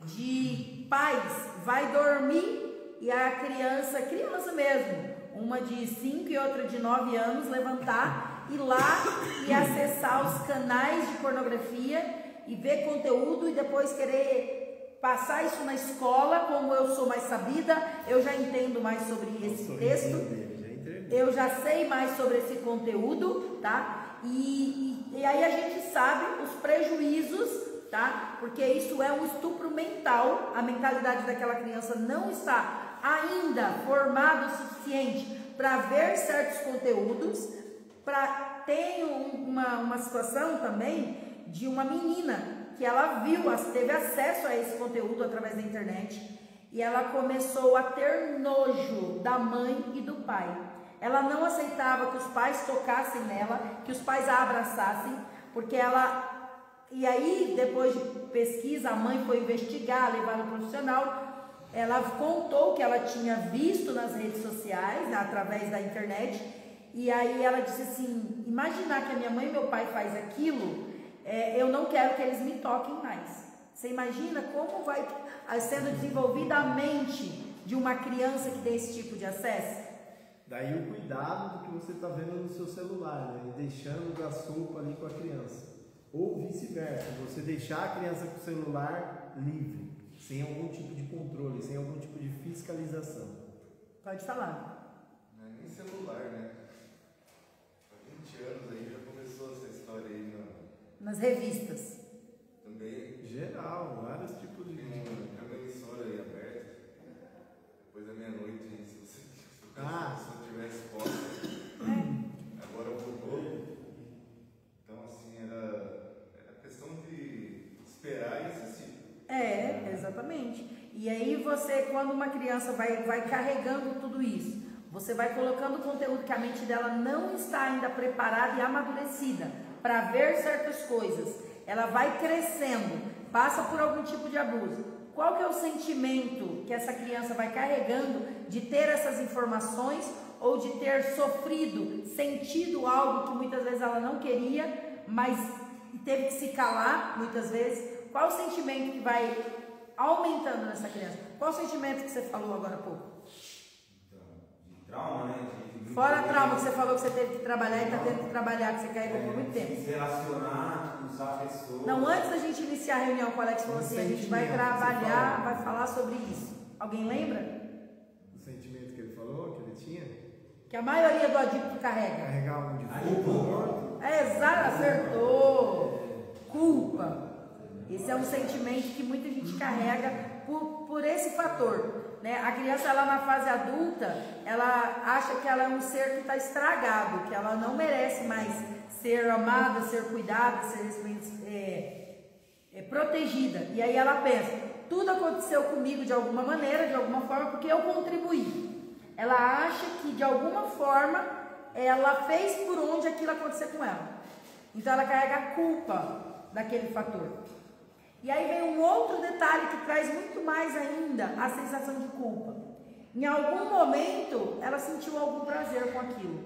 de pais, vai dormir e a criança mesmo, uma de 5 e outra de 9 anos, levantar, ir lá e acessar os canais de pornografia e ver conteúdo e depois querer passar isso na escola, como eu sou mais sabida, eu já entendo mais sobre esse texto, eu já sei mais sobre esse conteúdo, tá? E aí a gente sabe os prejuízos, tá? Porque isso é um estupro mental, a mentalidade daquela criança não está ainda formada o suficiente para ver certos conteúdos. Tem uma situação também de uma menina que ela teve acesso a esse conteúdo através da internet e ela começou a ter nojo da mãe e do pai. Ela não aceitava que os pais tocassem nela, que os pais a abraçassem, porque ela... E aí, depois de pesquisa, a mãe foi investigar, levar no profissional. Ela contou que ela tinha visto nas redes sociais, né, através da internet. E aí ela disse assim, imaginar que a minha mãe e meu pai faz aquilo, eu não quero que eles me toquem mais. Você imagina como vai sendo desenvolvida a mente de uma criança que tem esse tipo de acesso? Daí o cuidado do que você está vendo no seu celular, né? E deixando da sopa ali com a criança. Ou vice-versa, você deixar a criança com o celular livre, sem algum tipo de controle, sem algum tipo de fiscalização. Pode falar. Não é nem celular, né? Há 20 anos aí já começou essa história aí nas revistas. Também. Geral, vários tipos de... Tem uma emissora aí aberta, depois da meia-noite, se você tivesse posto, agora voltou. Então, assim, era questão de esperar e assistir. Exatamente. E aí você, quando uma criança vai carregando tudo isso, Você vai colocando conteúdo que a mente dela não está ainda preparada e amadurecida para ver certas coisas. Ela vai crescendo, passa por algum tipo de abuso. Qual que é o sentimento que essa criança vai carregando de ter essas informações ou de ter sofrido, sentido algo que muitas vezes ela não queria, mas teve que se calar muitas vezes? Qual o sentimento que vai aumentando nessa criança? Qual o sentimento que você falou agora há pouco? De trauma, né? Fora trauma que você falou que você teve que trabalhar e está tendo que trabalhar, que você carregou por muito tempo. Se relacionar, usar pessoas. Não, antes da gente iniciar a reunião com o Alex falou assim, a gente vai trabalhar, vai falar sobre isso. Alguém lembra? O sentimento que ele falou, que ele tinha? Que a maioria do adicto carrega. Carregar um de culpa. Exato, acertou. Culpa. Esse é um sentimento que muita gente carrega por esse fator. Né? A criança, ela na fase adulta, ela acha que ela é um ser que está estragado, que ela não merece mais ser amada, ser cuidada, ser protegida. E aí ela pensa, tudo aconteceu comigo de alguma maneira, de alguma forma, porque eu contribuí. Ela acha que de alguma forma ela fez por onde aquilo aconteceu com ela. Então ela carrega a culpa daquele fator. E aí vem um outro detalhe que traz muito mais ainda a sensação de culpa. Em algum momento ela sentiu algum prazer com aquilo.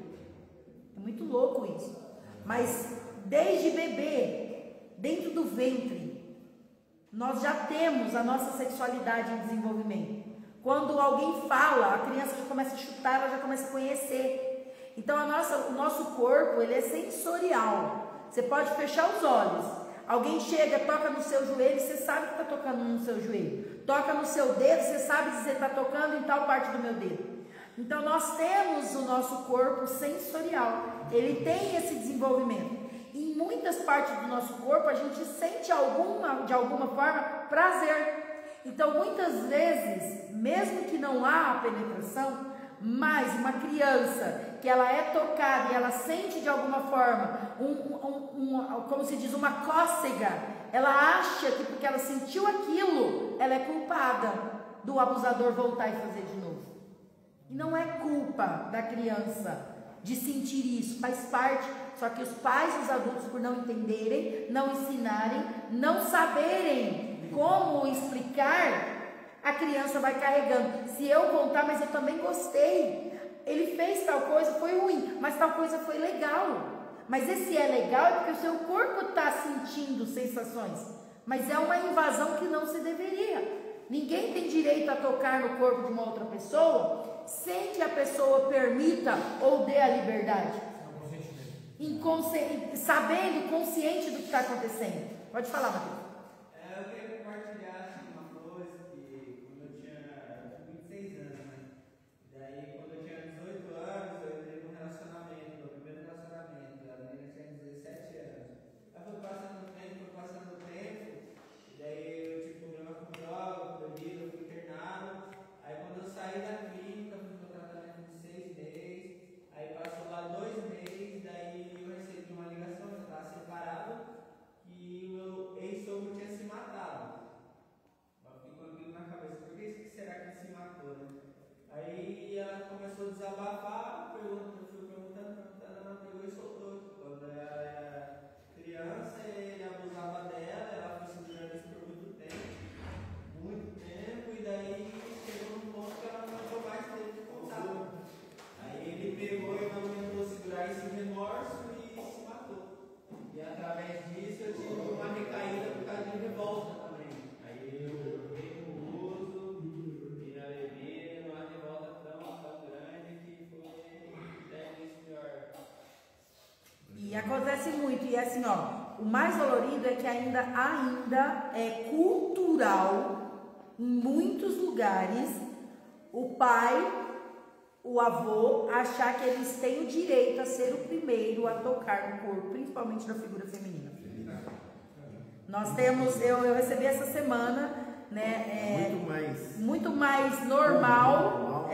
É muito louco isso. Mas desde bebê, dentro do ventre, nós já temos a nossa sexualidade em desenvolvimento. Quando alguém fala, a criança já começa a chutar, ela já começa a conhecer. Então o nosso corpo, ele é sensorial. Você pode fechar os olhos. Alguém chega, toca no seu joelho, você sabe que está tocando no seu joelho. Toca no seu dedo, você sabe dizer está tocando em tal parte do meu dedo. Então nós temos o nosso corpo sensorial. Ele tem esse desenvolvimento. Em muitas partes do nosso corpo a gente sente de alguma forma prazer. Então muitas vezes, mesmo que não há a penetração, mas uma criança que ela é tocada e ela sente de alguma forma como se diz, uma cócega, ela acha que porque ela sentiu aquilo, ela é culpada do abusador voltar e fazer de novo. E não é culpa da criança de sentir isso, faz parte, só que os pais e os adultos, por não entenderem, não ensinarem, não saberem como explicar, a criança vai carregando. Se eu contar, mas eu também gostei. Ele fez tal coisa, foi ruim, mas tal coisa foi legal. Mas esse é legal é porque o seu corpo está sentindo sensações. Mas é uma invasão que não se deveria. Ninguém tem direito a tocar no corpo de uma outra pessoa sem que a pessoa permita ou dê a liberdade. Sabendo, consciente do que está acontecendo. Pode falar, Matheus. Eu queria compartilhar uma coisa que quando eu tinha 26 anos, né? Daí quando eu tinha 18 anos, eu entrei num relacionamento, meu primeiro relacionamento, a menina tinha 17 anos. Aí foi passando o tempo, e daí eu tive problema com droga, com bebida, eu fui internado. Aí quando eu saí da clínica, fiz meu tratamento de 6 meses, aí passou lá 2 meses, daí eu recebi uma ligação, eu estava separado, que o meu ex-sogro tinha se matado. Eu fiquei com aquilo na cabeça, por que será que ele se matou, né? Aí ela começou a desabafar, eu fui perguntando, ela pegou e soltou. Quando ela era criança, ele abusava dela, ela foi segurando isso por muito tempo, e daí chegou num ponto que ela não aguentou mais, teve que contar. Aí ele pegou e não aguentou segurar esse remorso e se matou. E através disso eu tive uma recaída por causa de revolta também. Aí eu fiquei no uso e na bebida, numa revolta tão grande que foi até isso pior. E acontece muito, e assim, ó, o mais dolorido é que ainda é cultural, em muitos lugares, o pai, o avô, achar que eles têm o direito a ser o primeiro a tocar no corpo, principalmente da figura feminina. Nós temos, eu recebi essa semana, né, muito mais normal,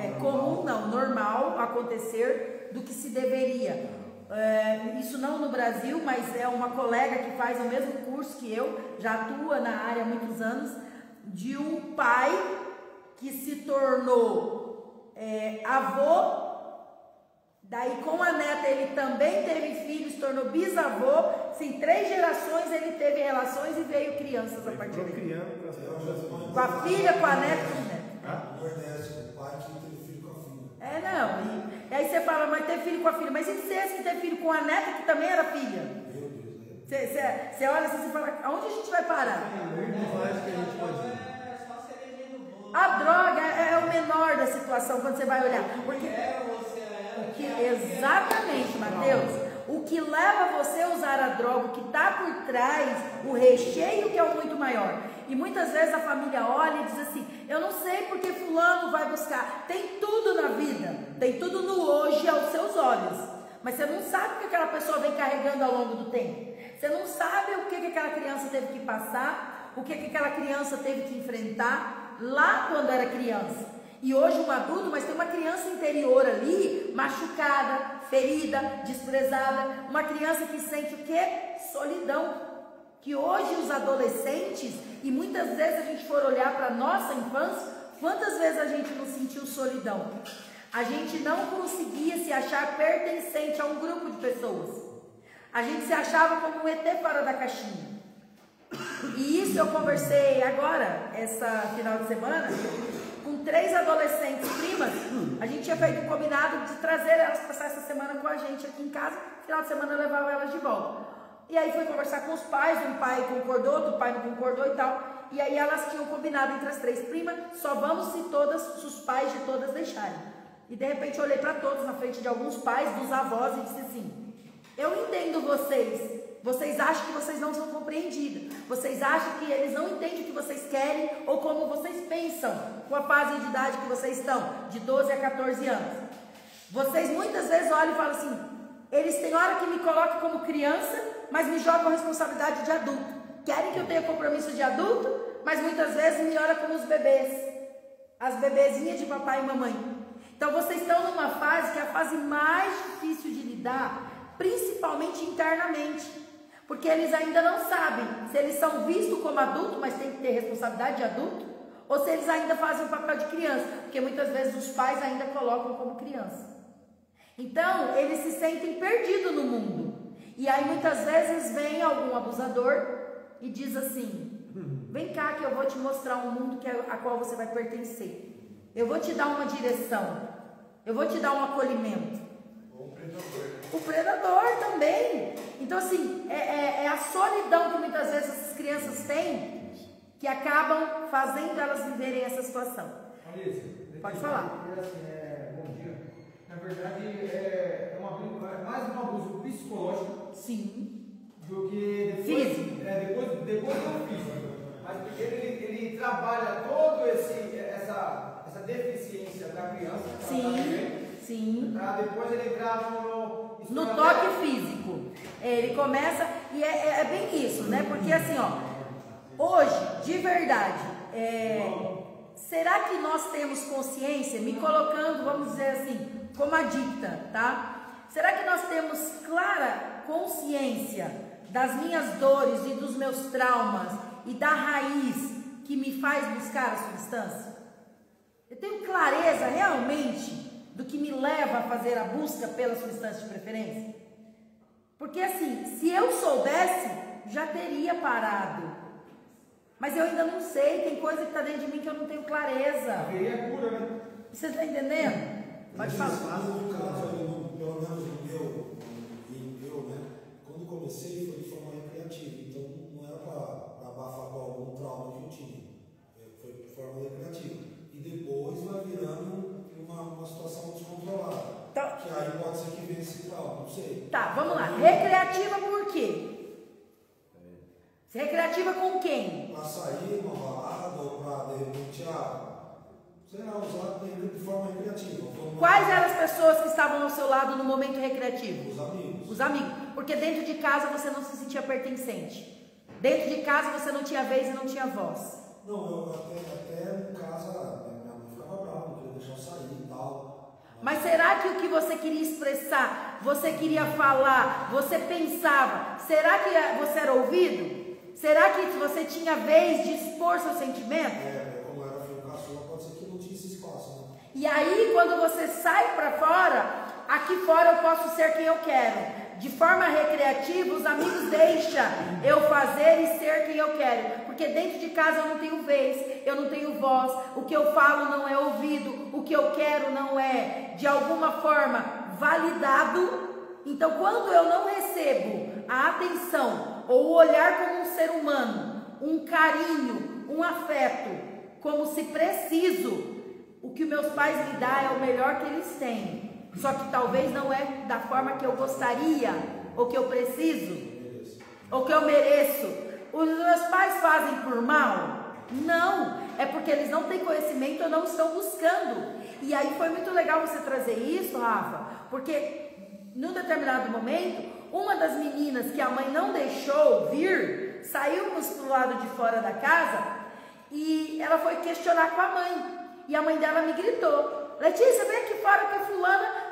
normal acontecer do que se deveria. Isso não no Brasil, mas é uma colega que faz o mesmo curso que eu, já atua na área há muitos anos, de um pai que se tornou avô Daí com a neta ele também teve filhos, se tornou bisavô. Em 3 gerações ele teve relações e veio crianças a partir daí. Com a filha, com a neta e com o neto. O pai que teve filho com a filha. Não. E aí você fala, mas teve filho com a filha. Mas e se esse que teve filho com a neta que também era filha? Meu Deus, Você olha assim e fala, aonde a gente vai parar? A droga é o menor da situação quando você vai olhar. Porque exatamente, Mateus. O que leva você a usar a droga, o que está por trás, o recheio que é o muito maior. E muitas vezes a família olha e diz assim, eu não sei porque fulano vai buscar. Tem tudo na vida, tem tudo no hoje aos seus olhos. Mas você não sabe o que aquela pessoa vem carregando ao longo do tempo. Você não sabe o que aquela criança teve que passar, o que aquela criança teve que enfrentar lá quando era criança. E hoje um adulto, mas tem uma criança interior ali, machucada, ferida, desprezada, uma criança que sente o quê? Solidão. Que hoje os adolescentes, e muitas vezes a gente for olhar para a nossa infância, quantas vezes a gente não sentiu solidão? A gente não conseguia se achar pertencente a um grupo de pessoas. A gente se achava como um ET fora da caixinha. E isso eu conversei agora, essa final de semana, com 3 adolescentes primas. A gente tinha feito um combinado de trazer elas passar essa semana com a gente aqui em casa. Final de semana eu levava elas de volta. E aí fui conversar com os pais, um pai concordou, outro pai não concordou e tal. E aí elas tinham combinado entre as 3 primas, só vamos se os pais de todas deixarem. E de repente eu olhei para todos na frente de alguns pais, dos avós, e disse assim, eu entendo vocês acham que vocês não são compreendidas, vocês acham que eles não entendem o que vocês querem ou como vocês pensam com a fase de idade que vocês estão, de 12 a 14 anos. Vocês muitas vezes olham e falam assim, eles têm hora que me colocam como criança, mas me jogam a responsabilidade de adulto. Querem que eu tenha compromisso de adulto, mas muitas vezes me olham como os bebês, as bebezinhas de papai e mamãe. Então vocês estão numa fase que é a fase mais difícil de lidar, principalmente internamente, porque eles ainda não sabem se eles são vistos como adulto, mas tem que ter responsabilidade de adulto, ou se eles ainda fazem o papel de criança, porque muitas vezes os pais ainda colocam como criança. Então eles se sentem perdidos no mundo, e aí muitas vezes vem algum abusador e diz assim, vem cá que eu vou te mostrar um mundo a qual você vai pertencer, eu vou te dar uma direção, eu vou te dar um acolhimento. O predador também. Então assim, é a solidão que muitas vezes essas crianças têm que acabam fazendo elas viverem essa situação. Pode falar. Bom dia. Na verdade, é mais um abuso psicológico. Sim. Do que físico. Depois do físico. Mas porque ele trabalha toda essa deficiência da criança. Sim. Para depois ele entrar no toque físico. Ele começa, e é bem isso, né? Porque assim, hoje, de verdade, será que nós temos consciência, me colocando, vamos dizer assim, como adicta, tá? Será que nós temos clara consciência das minhas dores e dos meus traumas e da raiz que me faz buscar a substância? Eu tenho clareza realmente do que me leva a fazer a busca pela substância de preferência? Porque assim, se eu soubesse, já teria parado. Mas eu ainda não sei, tem coisa que está dentro de mim que eu não tenho clareza. Você está entendendo? Pode falar. Pelo menos no meu, né? Quando comecei foi de forma recreativa, então não era para abafar com algum trauma que eu tinha. Foi de forma recreativa. E depois vai virando uma situação descontrolada. Então, que aí pode ser que venha esse trauma, não sei. Tá, vamos lá. Recreativa por quê? Recreativa com quem? Para sair uma balada ou para de repente, sei lá, usar de forma recreativa. Quais eram as pessoas que estavam ao seu lado no momento recreativo? Os amigos. Os amigos. Porque dentro de casa você não se sentia pertencente. Dentro de casa você não tinha vez e não tinha voz. Não, eu até em casa, minha mãe ficava brava, não queria deixar eu sair e tal. Mas será que o que você queria expressar, você queria falar, você pensava, será que você era ouvido? Será que você tinha vez de expor seu sentimento? Como era filho caçula, pode ser que não tinha esse espaço, né? E aí, quando você sai para fora, Aqui fora eu posso ser quem eu quero. De forma recreativa, os amigos deixam eu fazer e ser quem eu quero. Porque dentro de casa eu não tenho vez, eu não tenho voz. O que eu falo não é ouvido. O que eu quero não é, de alguma forma, validado. Então, quando eu não recebo a atenção ou o olhar como um ser humano, um carinho, um afeto, como se preciso, o que meus pais me dão é o melhor que eles têm. Só que talvez não é da forma que eu gostaria, ou que eu preciso, ou que eu mereço. Os meus pais fazem por mal? Não, é porque eles não têm conhecimento ou não estão buscando. E aí foi muito legal você trazer isso, Rafa, porque num determinado momento, uma das meninas que a mãe não deixou vir, saímos para o lado de fora da casa e ela foi questionar com a mãe. E a mãe dela me gritou: Letícia, vem aqui fora que a fulana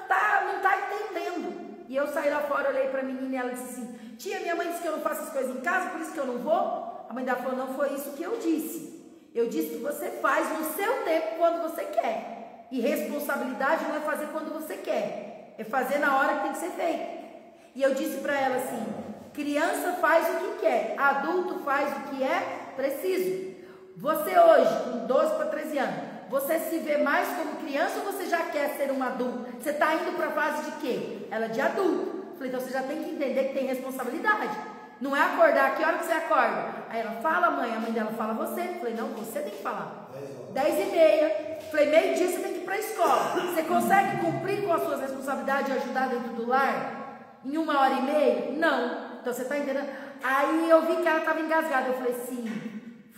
não está entendendo. E eu saí lá fora, olhei para a menina e ela disse assim: tia, minha mãe disse que eu não faço as coisas em casa, por isso que eu não vou. A mãe dela falou: não foi isso que eu disse. Eu disse que você faz no seu tempo quando você quer. E responsabilidade não é fazer quando você quer, é fazer na hora que tem que ser feito. E eu disse para ela assim: criança faz o que quer, adulto faz o que é preciso. Você hoje, com 12 para 13 anos, você se vê mais como criança ou você já quer ser um adulto? Você está indo para a fase de quê? Ela de adulto. Falei, então você já tem que entender que tem responsabilidade. Não é acordar, que hora que você acorda? Aí ela fala, mãe, a mãe dela fala você. Falei, não, você tem que falar. 10h30. Falei, meio-dia você tem que ir para a escola. Você consegue cumprir com as suas responsabilidades e ajudar dentro do lar? Em 1h30? Não. Então você está entendendo? Aí eu vi que ela estava engasgada. Eu falei, sim,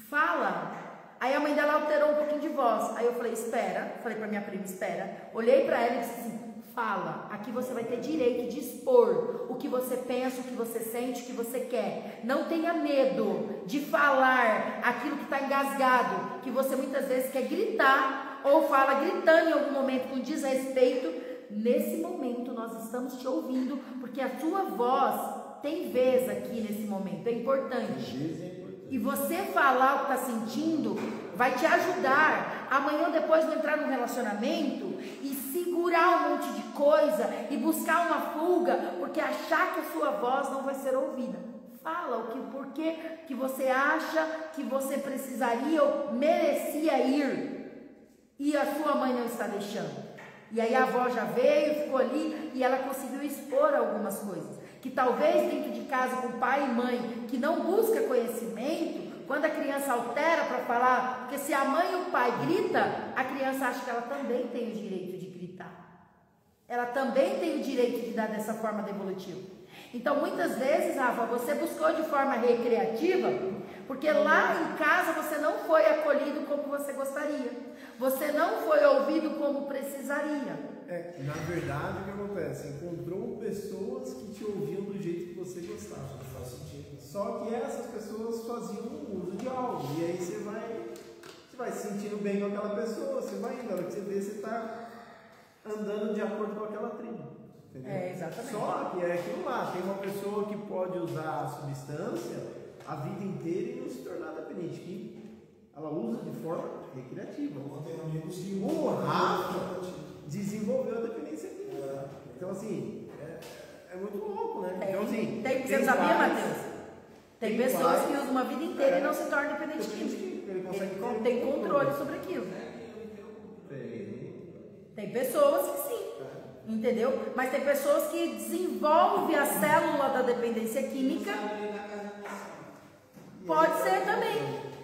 fala. Aí a mãe dela alterou um pouquinho de voz. Aí eu falei, espera. Falei pra minha prima, espera. Olhei pra ela e disse assim, fala. Aqui você vai ter direito de expor o que você pensa, o que você sente, o que você quer. Não tenha medo de falar aquilo que está engasgado, que você muitas vezes quer gritar ou fala gritando em algum momento com desrespeito. Nesse momento nós estamos te ouvindo, porque a sua voz tem vez aqui nesse momento. É importante. E você falar o que está sentindo vai te ajudar amanhã ou depois não entrar num relacionamento e segurar um monte de coisa e buscar uma fuga, porque achar que a sua voz não vai ser ouvida. Fala o porquê que você acha que você precisaria ou merecia ir e a sua mãe não está deixando. E aí a avó já veio, ficou ali e ela conseguiu expor algumas coisas. Que talvez dentro de casa com pai e mãe que não busca conhecimento, quando a criança altera para falar, porque se a mãe e o pai grita, a criança acha que ela também tem o direito de gritar. Ela também tem o direito de dar dessa forma devolutiva. Então muitas vezes, Rafa, você buscou de forma recreativa, porque lá em casa você não foi acolhido como você gostaria. Você não foi ouvido como precisaria. Na verdade, o que acontece? Encontrou pessoas que te ouviam do jeito que você gostava. Faz sentido. Só que essas pessoas faziam uso de algo. E aí você vai se sentindo bem com aquela pessoa. Você vai indo. Na hora que você vê, você está andando de acordo com aquela tribo. Entendeu? Exatamente. Só que é aquilo lá. Tem uma pessoa que pode usar a substância a vida inteira e não se tornar dependente. Que ela usa de forma recreativa. O Rafa desenvolveu a dependência química. Então, assim, é muito louco, né? Então, assim, você sabia, Matheus? Tem pessoas que usam uma vida inteira e não se tornam dependente químico. Ele tem controle sobre aquilo. Tem pessoas que sim, entendeu? Mas tem pessoas que desenvolvem a célula da dependência química. Pode ser também,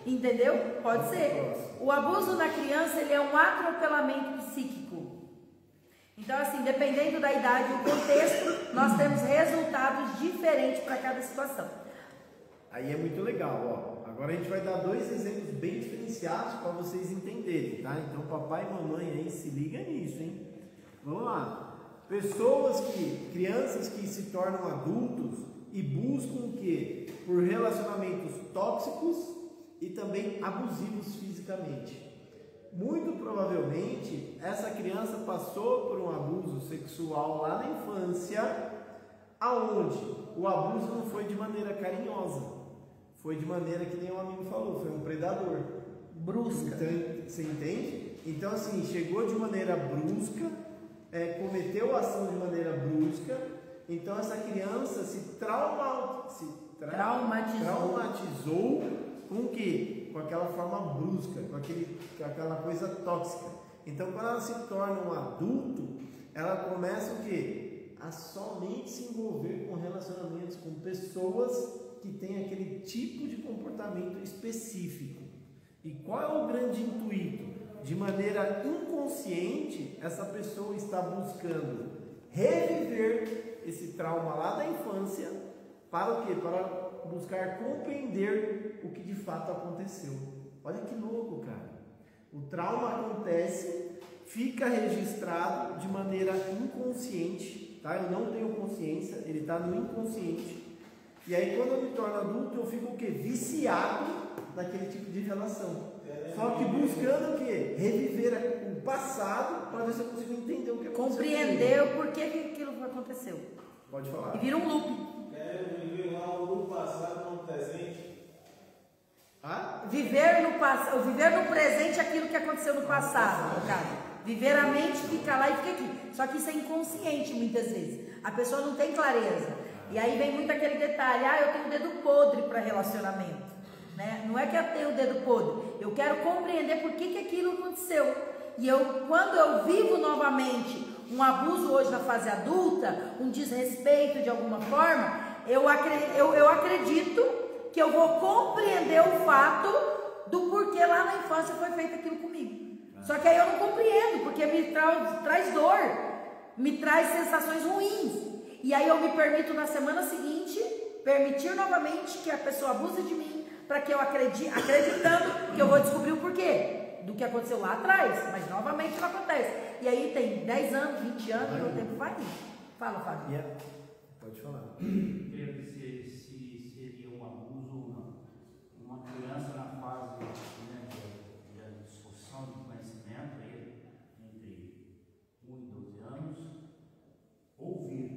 entendeu? Pode ser. O abuso na criança, ele é um atropelamento psíquico. Então, assim, dependendo da idade e do contexto, nós temos resultados diferentes para cada situação. Aí é muito legal, ó. Agora a gente vai dar 2 exemplos bem diferenciados para vocês entenderem, tá? Então, papai e mamãe aí, se liga nisso, hein? Vamos lá. Crianças que se tornam adultos e buscam o quê? Por relacionamentos tóxicos e também abusivos fisicamente. Muito provavelmente, essa criança passou por um abuso sexual lá na infância, aonde o abuso não foi de maneira carinhosa, foi de maneira que nem o amigo falou, foi um predador. Brusca. Então, você entende? Então, assim, chegou de maneira brusca, cometeu a ação de maneira brusca, então essa criança se traumatizou com o quê? Com aquela forma brusca, com aquela coisa tóxica. Então quando ela se torna um adulto, ela começa o quê? A somente se envolver com relacionamentos com pessoas que têm aquele tipo de comportamento específico. E qual é o grande intuito? De maneira inconsciente, essa pessoa está buscando reviver esse trauma lá da infância, para o quê? Para buscar compreender o que de fato aconteceu. Olha que louco, cara. O trauma acontece, fica registrado de maneira inconsciente, tá? Eu não tenho consciência, ele está no inconsciente. E aí quando eu me torno adulto, eu fico o quê? Viciado naquele tipo de relação. Só que buscando o quê? Reviver o passado para ver se eu consigo entender o que aconteceu. Compreender o porquê que aquilo aconteceu. Pode falar. E vira um loop. Viver algo no passado, no presente. Viver no presente aquilo que aconteceu no passado, no caso. Viver a mente, fica lá e fica aqui. Só que isso é inconsciente muitas vezes. A pessoa não tem clareza. E aí vem muito aquele detalhe, eu tenho o dedo podre para relacionamento. Né? Não é que eu tenho o dedo podre, eu quero compreender por que aquilo aconteceu. E quando eu vivo novamente um abuso hoje na fase adulta, um desrespeito de alguma forma, eu acredito que eu vou compreender o fato do porquê lá na infância foi feito aquilo comigo. Só que aí eu não compreendo, porque me traz dor, me traz sensações ruins. E aí eu me permito na semana seguinte, permitir novamente que a pessoa abuse de mim, para que eu acreditando que eu vou descobrir o porquê do que aconteceu lá atrás, mas novamente não acontece. E aí tem 10 anos, 20 anos, e o tempo vai indo. Fala, Fábio. Pode falar. Se seria um abuso ou não. Uma criança na fase de discussão de conhecimento, entre 1 e 12 anos, ouvir.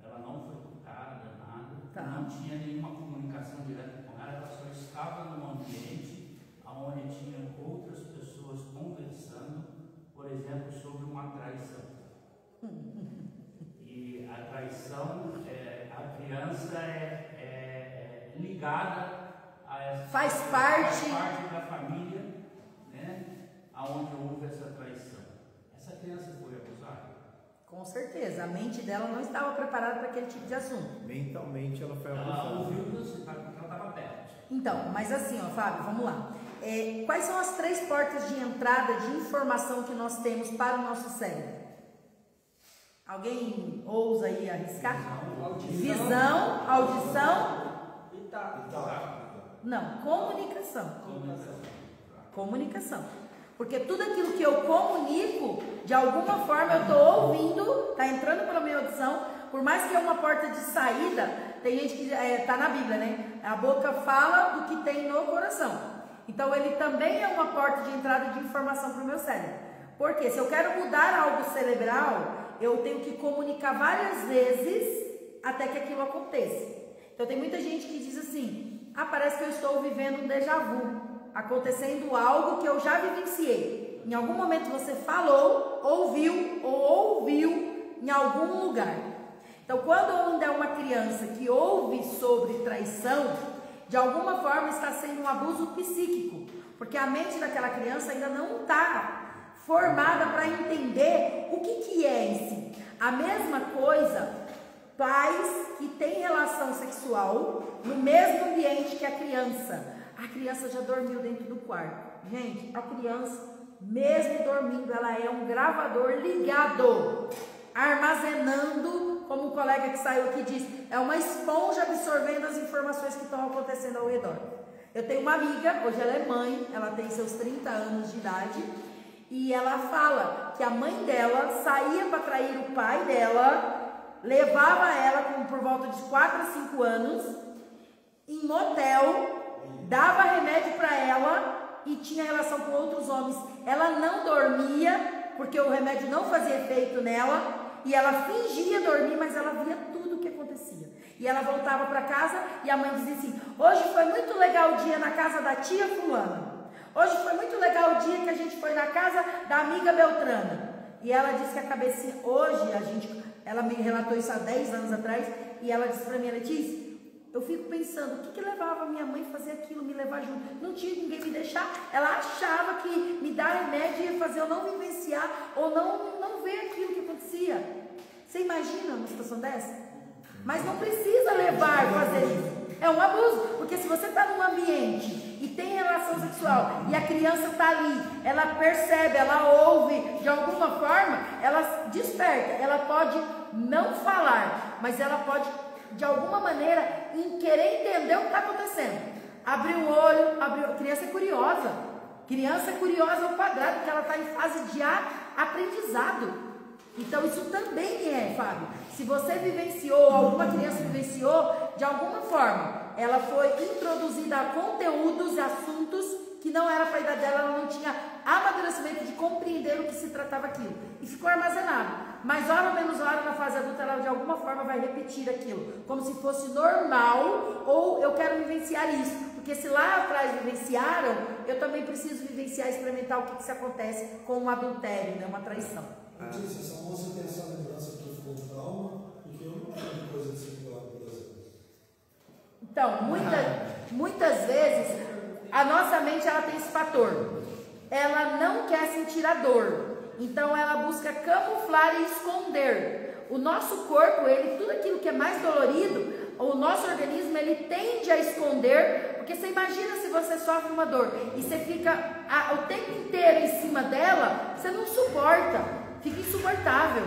Ela não foi tocada, nada, não tinha nenhuma comunicação direta com ela, ela só estava num ambiente onde tinha outras pessoas conversando, por exemplo, sobre uma traição. E a traição, a criança é ligada a essa. Faz parte da família, né? Onde houve essa traição. Essa criança foi abusada? Com certeza, a mente dela não estava preparada para aquele tipo de assunto. Mentalmente ela foi abusada. Ela ouviu você, porque ela estava perto. Então, mas assim, Fábio, vamos lá. Quais são as 3 portas de entrada de informação que nós temos para o nosso cérebro? Alguém ousa aí arriscar? Visão, audição e tato. Não, comunicação. Porque tudo aquilo que eu comunico, de alguma forma eu estou ouvindo, está entrando pela minha audição, por mais que é uma porta de saída, tem gente que está na Bíblia, né? A boca fala do que tem no coração. Então ele também é uma porta de entrada de informação para o meu cérebro. Porque se eu quero mudar algo cerebral, eu tenho que comunicar várias vezes até que aquilo aconteça. Então tem muita gente que diz assim, parece que eu estou vivendo um déjà vu, acontecendo algo que eu já vivenciei. Em algum momento você falou, ouviu ou ouviu em algum lugar. Então quando ainda é uma criança que ouve sobre traição, de alguma forma está sendo um abuso psíquico, porque a mente daquela criança ainda não está formada para entender o que é em si. A mesma coisa, pais que têm relação sexual no mesmo ambiente que a criança já dormiu dentro do quarto. Gente, a criança, mesmo dormindo, ela é um gravador ligado, armazenando, como o colega que saiu aqui disse, é uma esponja absorvendo as informações que estão acontecendo ao redor. Eu tenho uma amiga, hoje ela é mãe, ela tem seus 30 anos de idade, e ela fala que a mãe dela saía para trair o pai dela, levava ela por volta de 4 a 5 anos, em motel, dava remédio para ela e tinha relação com outros homens. Ela não dormia, porque o remédio não fazia efeito nela, e ela fingia dormir, mas ela via tudo o que acontecia. E ela voltava para casa e a mãe dizia assim: hoje foi muito legal o dia na casa da tia fulana. Hoje foi muito legal o dia que a gente foi na casa da amiga Beltrana. E ela disse que a cabecinha, hoje, ela me relatou isso há 10 anos atrás, e ela disse para mim, Letícia, eu fico pensando, o que levava minha mãe a fazer aquilo, me levar junto? Não tinha ninguém me deixar. Ela achava que me dar remédio ia fazer eu não vivenciar ou não ver aquilo que acontecia. Você imagina uma situação dessa? Mas não precisa levar a fazer isso. É um abuso, porque se você está num ambiente e tem relação sexual e a criança está ali, ela percebe, ela ouve, de alguma forma, ela desperta. Ela pode não falar, mas ela pode, de alguma maneira, querer entender o que está acontecendo. Abrir o olho, a criança é curiosa. Criança é curiosa ao quadrado, porque ela está em fase de aprendizado. Então isso também é, Fábio. Se você vivenciou, alguma criança vivenciou, de alguma forma, ela foi introduzida a conteúdos e assuntos que não era para a idade dela, ela não tinha amadurecimento de compreender o que se tratava aquilo. E ficou armazenado. Mas hora ou menos hora na fase adulta, ela de alguma forma vai repetir aquilo, como se fosse normal, ou eu quero vivenciar isso, porque se lá atrás vivenciaram, eu também preciso vivenciar, experimentar o que se acontece com um adultério, né? Uma traição. Letícia, essa moça tem essa lembrança que ficou com trauma, porque eu não tenho coisa assim pela vida. Então, muitas vezes, a nossa mente ela tem esse fator, ela não quer sentir a dor. Então ela busca camuflar e esconder. O nosso corpo, tudo aquilo que é mais dolorido, o nosso organismo, ele tende a esconder, porque você imagina se você sofre uma dor e você fica o tempo inteiro em cima dela, você não suporta, fica insuportável.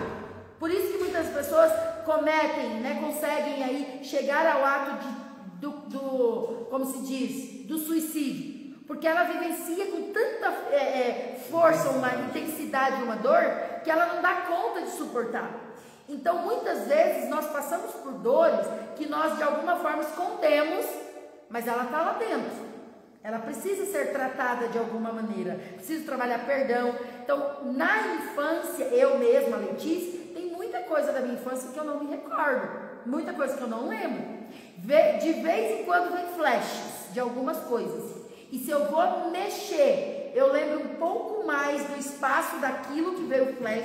Por isso que muitas pessoas cometem, né, conseguem aí chegar ao ato como se diz, do suicídio. Porque ela vivencia com tanta força, uma intensidade, uma dor, que ela não dá conta de suportar. Então, muitas vezes, nós passamos por dores que nós, de alguma forma, escondemos, mas ela está lá dentro. Ela precisa ser tratada de alguma maneira, precisa trabalhar perdão. Então, na infância, eu mesma, Letícia, tem muita coisa da minha infância que eu não me recordo, muita coisa que eu não lembro. De vez em quando vem flashes de algumas coisas. E se eu vou mexer, eu lembro um pouco mais do espaço daquilo que veio o flash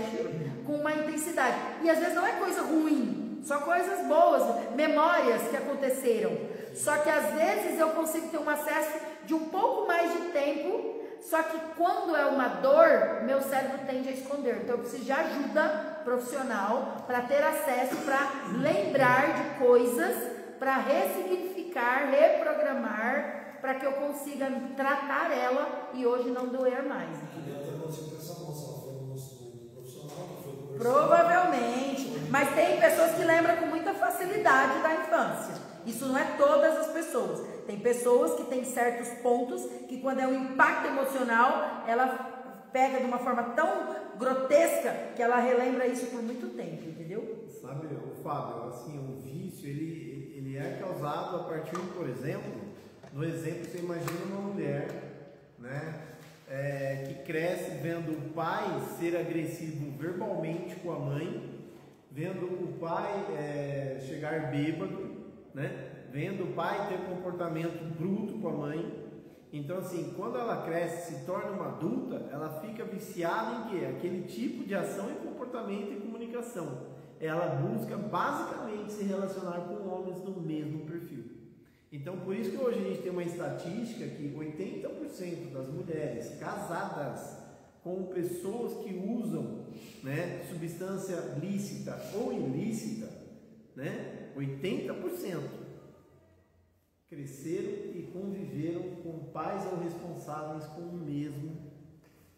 com uma intensidade. E às vezes não é coisa ruim, só coisas boas, memórias que aconteceram. Só que às vezes eu consigo ter um acesso de um pouco mais de tempo, só que quando é uma dor, meu cérebro tende a esconder. Então eu preciso de ajuda profissional para ter acesso, para lembrar de coisas, para ressignificar, reprogramar, para que eu consiga tratar ela e hoje não doer mais. Provavelmente, mas tem pessoas que lembram com muita facilidade da infância. Isso não é todas as pessoas. Tem pessoas que têm certos pontos que quando é um impacto emocional, ela pega de uma forma tão grotesca que ela relembra isso por muito tempo, entendeu? Sabe, o Fábio, assim, o vício, ele é causado a partir, por exemplo, no exemplo, você imagina uma mulher, né, que cresce vendo o pai ser agressivo verbalmente com a mãe, vendo o pai chegar bêbado, né, vendo o pai ter comportamento bruto com a mãe. Então, assim, quando ela cresce, se torna uma adulta, ela fica viciada em quê? Aquele tipo de ação e comportamento e comunicação. Ela busca basicamente se relacionar com homens do mesmo perfil. Então, por isso que hoje a gente tem uma estatística que 80% das mulheres casadas com pessoas que usam, né, substância lícita ou ilícita, né, 80% cresceram e conviveram com pais ou responsáveis com o mesmo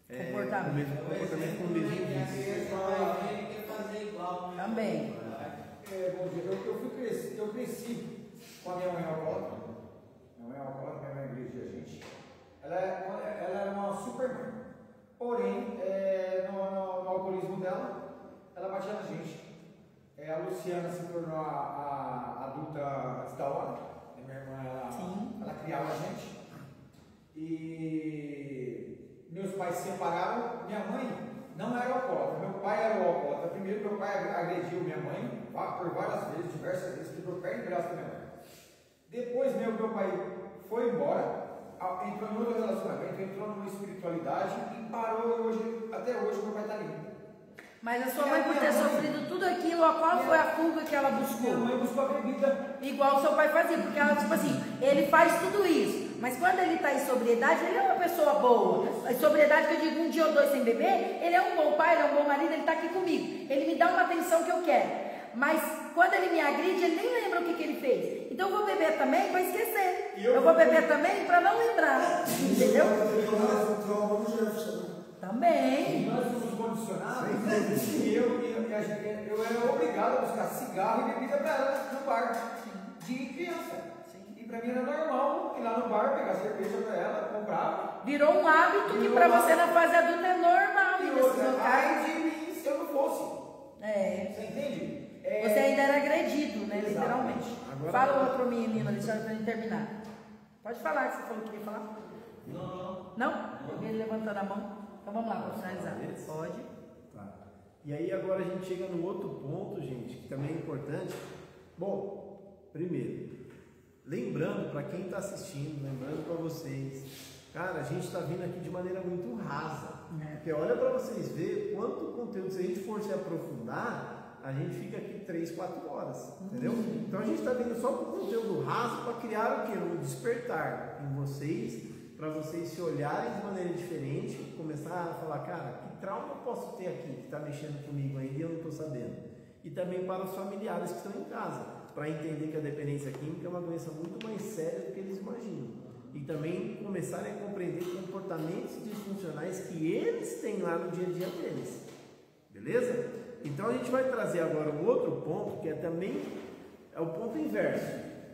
comportamento, com o mesmo vício. Também. Eu cresci com a minha mãe alcoólatra. Minha mãe é alcoólatra, minha mãe agrediu a gente. Ela era uma super mãe. Porém, no alcoolismo dela, ela batia na gente. A Luciana se tornou a adulta antes da hora. Minha irmã, ela criava a gente. E meus pais se separaram. Minha mãe não era alcoólatra, meu pai era o alcoólatra. Primeiro, meu pai agrediu minha mãe por várias vezes, diversas vezes, quebrou perna e braço da minha mãe. Depois, meu pai foi embora, entrou em outro relacionamento, entrou numa espiritualidade e parou. E até hoje, meu pai está limpo. Mas a sua mãe, por ter sofrido tudo aquilo, qual foi a fuga que ela buscou? Minha mãe buscou a bebida. Igual o seu pai fazia, porque ela, tipo assim, ele faz tudo isso, mas quando ele está em sobriedade, ele é uma pessoa boa. A sobriedade que eu digo, um dia ou dois sem beber, ele é um bom pai, ele é um bom marido, ele está aqui comigo. Ele me dá uma atenção que eu quero. Mas quando ele me agride, ele nem lembra o que ele fez. Então eu vou beber também para esquecer. Eu vou beber também para não lembrar. Entendeu? Também. E nós fomos condicionados e eu era obrigado a buscar cigarro e bebida para ela no bar de criança. E para mim era normal ir lá no bar, pegar cerveja para ela, comprar. Virou um hábito que para você na fase adulta é normal. E outra, ai de mim se eu não fosse. Você entende? Você ainda era agredido, né? Exatamente. Literalmente. Agora, fala outro menino, deixa eu terminar. Pode falar que você falou que queria falar. Não? Ele levantando a mão. Então vamos lá, para finalizar. Pode. Tá. E aí agora a gente chega no outro ponto, gente, que também é importante. Bom, primeiro, lembrando para quem está assistindo, lembrando para vocês, cara, a gente está vindo aqui de maneira muito rasa. Porque olha para vocês verem quanto conteúdo, se a gente for se aprofundar, a gente fica aqui 3, 4 horas, entendeu? Então a gente está vindo só com conteúdo raso para criar o quê? Um despertar em vocês, para vocês se olharem de maneira diferente, começar a falar, cara, que trauma eu posso ter aqui que está mexendo comigo ainda e eu não estou sabendo? E também para os familiares que estão em casa, para entender que a dependência química é uma doença muito mais séria do que eles imaginam. E também começarem a compreender comportamentos disfuncionais que eles têm lá no dia a dia deles. Beleza? Então a gente vai trazer agora um outro ponto que é também o ponto inverso,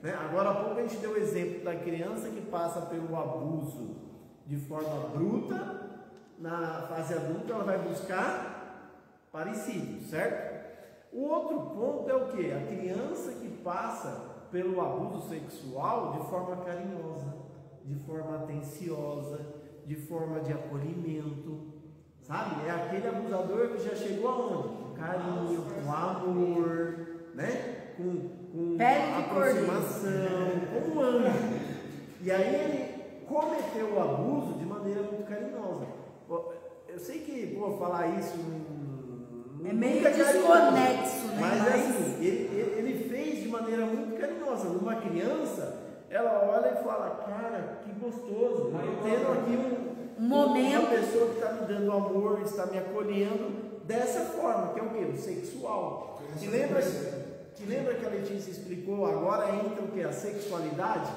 né? Agora há pouco a gente deu o exemplo da criança que passa pelo abuso de forma bruta, na fase adulta ela vai buscar parecido, certo? O outro ponto é o que? A criança que passa pelo abuso sexual de forma carinhosa, de forma atenciosa, de forma de acolhimento, sabe? É aquele abusador que já chegou aonde? Com carinho, com amor, né? Com aproximação, com anjo. E aí ele cometeu o abuso de maneira muito carinhosa. Eu sei que falar isso é meio desconexo, né? Mas assim, ele fez de maneira muito carinhosa. Numa criança, ela olha e fala, cara, que gostoso, eu tendo aqui um momento, uma pessoa que está me dando amor, está me acolhendo dessa forma, que é o quê? O sexual. Te lembra que a Letícia explicou, agora entra o quê? A sexualidade?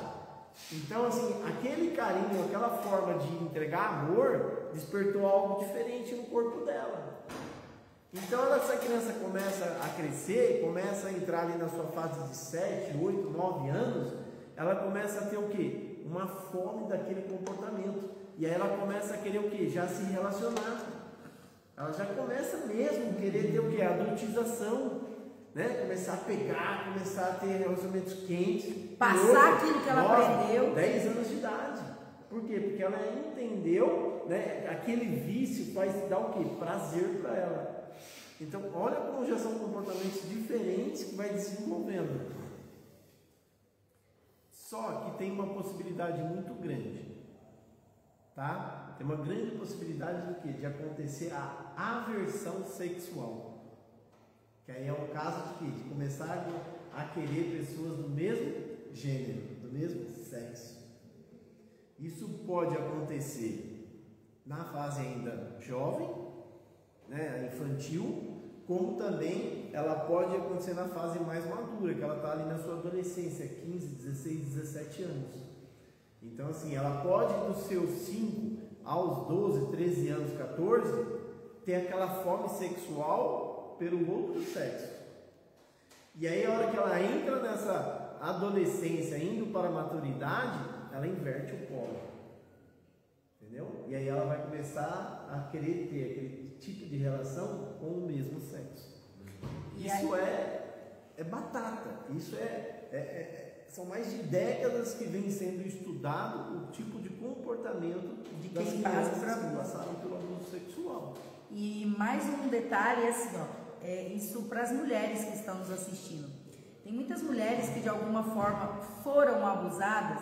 Então, assim, aquele carinho, aquela forma de entregar amor, despertou algo diferente no corpo dela. Então, essa criança começa a crescer, começa a entrar ali na sua fase de 7, 8, 9 anos, ela começa a ter o quê? Uma fome daquele comportamento. E aí ela começa a querer o quê? Já se relacionar. Ela já começa mesmo a querer ter o quê? A adultização, né? Começar a pegar, começar a ter relacionamentos quentes. Passar aquilo que ela aprendeu. 10 anos de idade. Por quê? Porque ela entendeu, né? Aquele vício vai dar o quê? Prazer para ela. Então, olha como já são comportamentos diferentes que vai desenvolvendo. Só que tem uma possibilidade muito grande, tá? Tem uma grande possibilidade do quê? De acontecer a aversão sexual. Que aí é um caso de quê? De começar a querer pessoas do mesmo gênero, do mesmo sexo. Isso pode acontecer na fase ainda jovem, né, infantil, como também ela pode acontecer na fase mais madura, que ela está ali na sua adolescência, 15, 16, 17 anos. Então, assim, ela pode dos seus 5 aos 12, 13 anos, 14, ter aquela fome sexual pelo outro sexo. E aí, a hora que ela entra nessa adolescência, indo para a maturidade, ela inverte o polo. Entendeu? E aí ela vai começar a querer ter aquele tipo de relação com o mesmo sexo. Isso é batata. Isso são mais de décadas que vem sendo estudado o tipo de comportamento de quem passaram pelo abuso sexual. E mais um detalhe assim, ó, isso para as mulheres que estão nos assistindo. Tem muitas mulheres que de alguma forma foram abusadas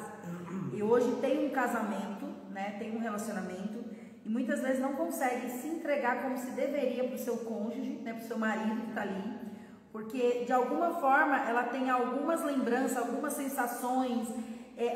e hoje tem um casamento, né, tem um relacionamento e muitas vezes não consegue se entregar como se deveria para o seu cônjuge, né, para o seu marido que está ali, porque de alguma forma ela tem algumas lembranças, algumas sensações,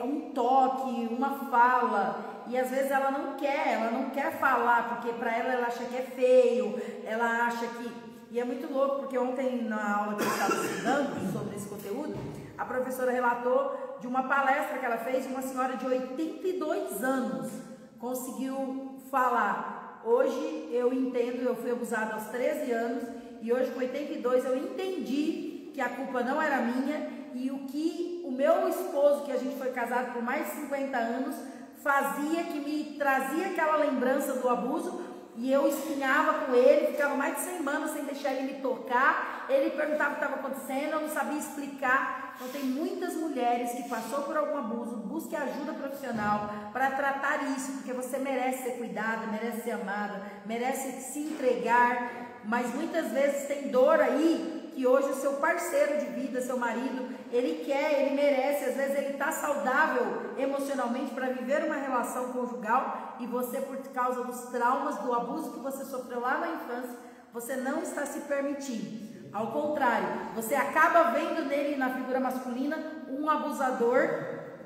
um toque, uma fala, e às vezes ela não quer falar, porque para ela acha que é feio, ela acha que... E é muito louco, porque ontem na aula que eu estava estudando sobre esse conteúdo, a professora relatou de uma palestra que ela fez de uma senhora de 82 anos, conseguiu falar: hoje eu entendo, eu fui abusada aos 13 anos, e hoje com 82 eu entendi que a culpa não era minha, e o que o meu esposo, que a gente foi casado por mais de 50 anos, fazia, que me trazia aquela lembrança do abuso, e eu espinhava com ele, ficava mais de semanas sem deixar ele me tocar, ele perguntava o que estava acontecendo, eu não sabia explicar. Então tem muitas mulheres que passou por algum abuso, busque ajuda profissional para tratar isso, porque você merece ser cuidada, merece ser amada, merece se entregar, mas muitas vezes tem dor aí, que hoje o seu parceiro de vida, seu marido, ele quer, ele merece, às vezes ele está saudável emocionalmente para viver uma relação conjugal, e você, por causa dos traumas, do abuso que você sofreu lá na infância, você não está se permitindo. Ao contrário, você acaba vendo nele, na figura masculina, um abusador